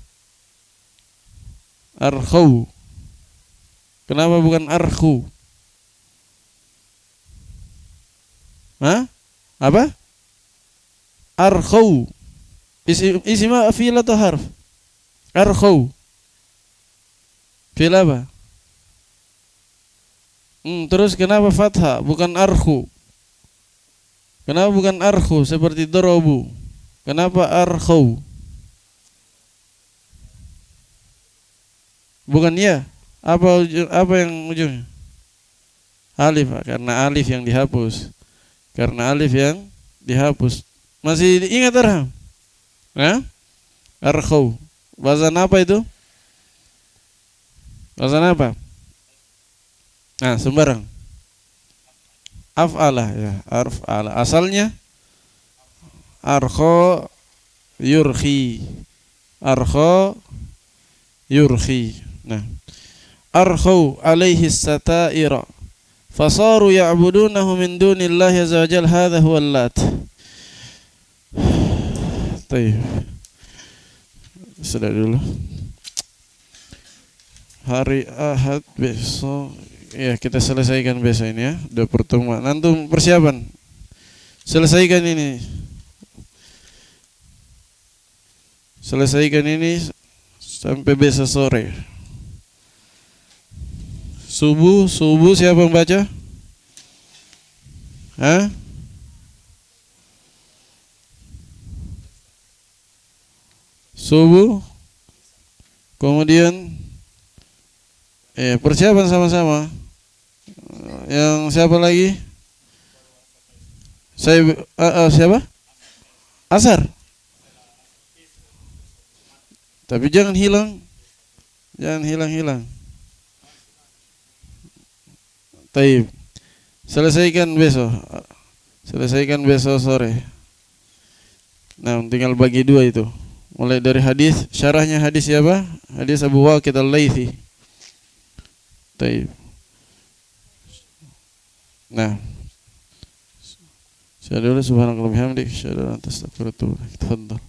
Arkhaw. Kenapa bukan arkhu? Hah? Apa? Arkhaw. Isim fi'il atau harf? Arkhaw. Fi'il apa? Terus kenapa fathah bukan arkhu? Kenapa bukan arkhu seperti dorobu? Kenapa arkhu? Bukan ya? Apa yang ujungnya? Alif, karena alif yang dihapus. Karena alif yang dihapus. Masih ingat Arham? Hah? Arkhu. Wazan apa itu? Wazan apa? Nah, sembarang. Af'alah ya, af'alah. Asalnya arkha yurkhi. Arkha yurkhi. Nah, arkhu alaihi sataira fasaru ya'budunahu min dunillahi azza wajal. Hadha huwa Lat. Baik. Sudah dulu. Hari Ahad besok ya, kita selesaikan besok ini ya. Udah pertemuan. Antum persiapan. Selesaikan ini. Selesaikan ini sampai besok sore. Subuh siapa yang baca? Hah? Subuh. Kemudian persiapan sama-sama. Yang siapa lagi? Saya siapa? Asar. Tapi jangan hilang. Jangan hilang-hilang. Taib. Selesaikan besok. Selesaikan besok sore. Nah, tinggal bagi dua itu. Mulai dari hadis, syarahnya hadis siapa? Hadis Abu Waqid Al-Laythi. Taib. Nah, syahadu subhanallahi wa bihamdihi, syahadu an la ilaha illa anta, astaghfiruka wa atubu ilaik. Tafadhal.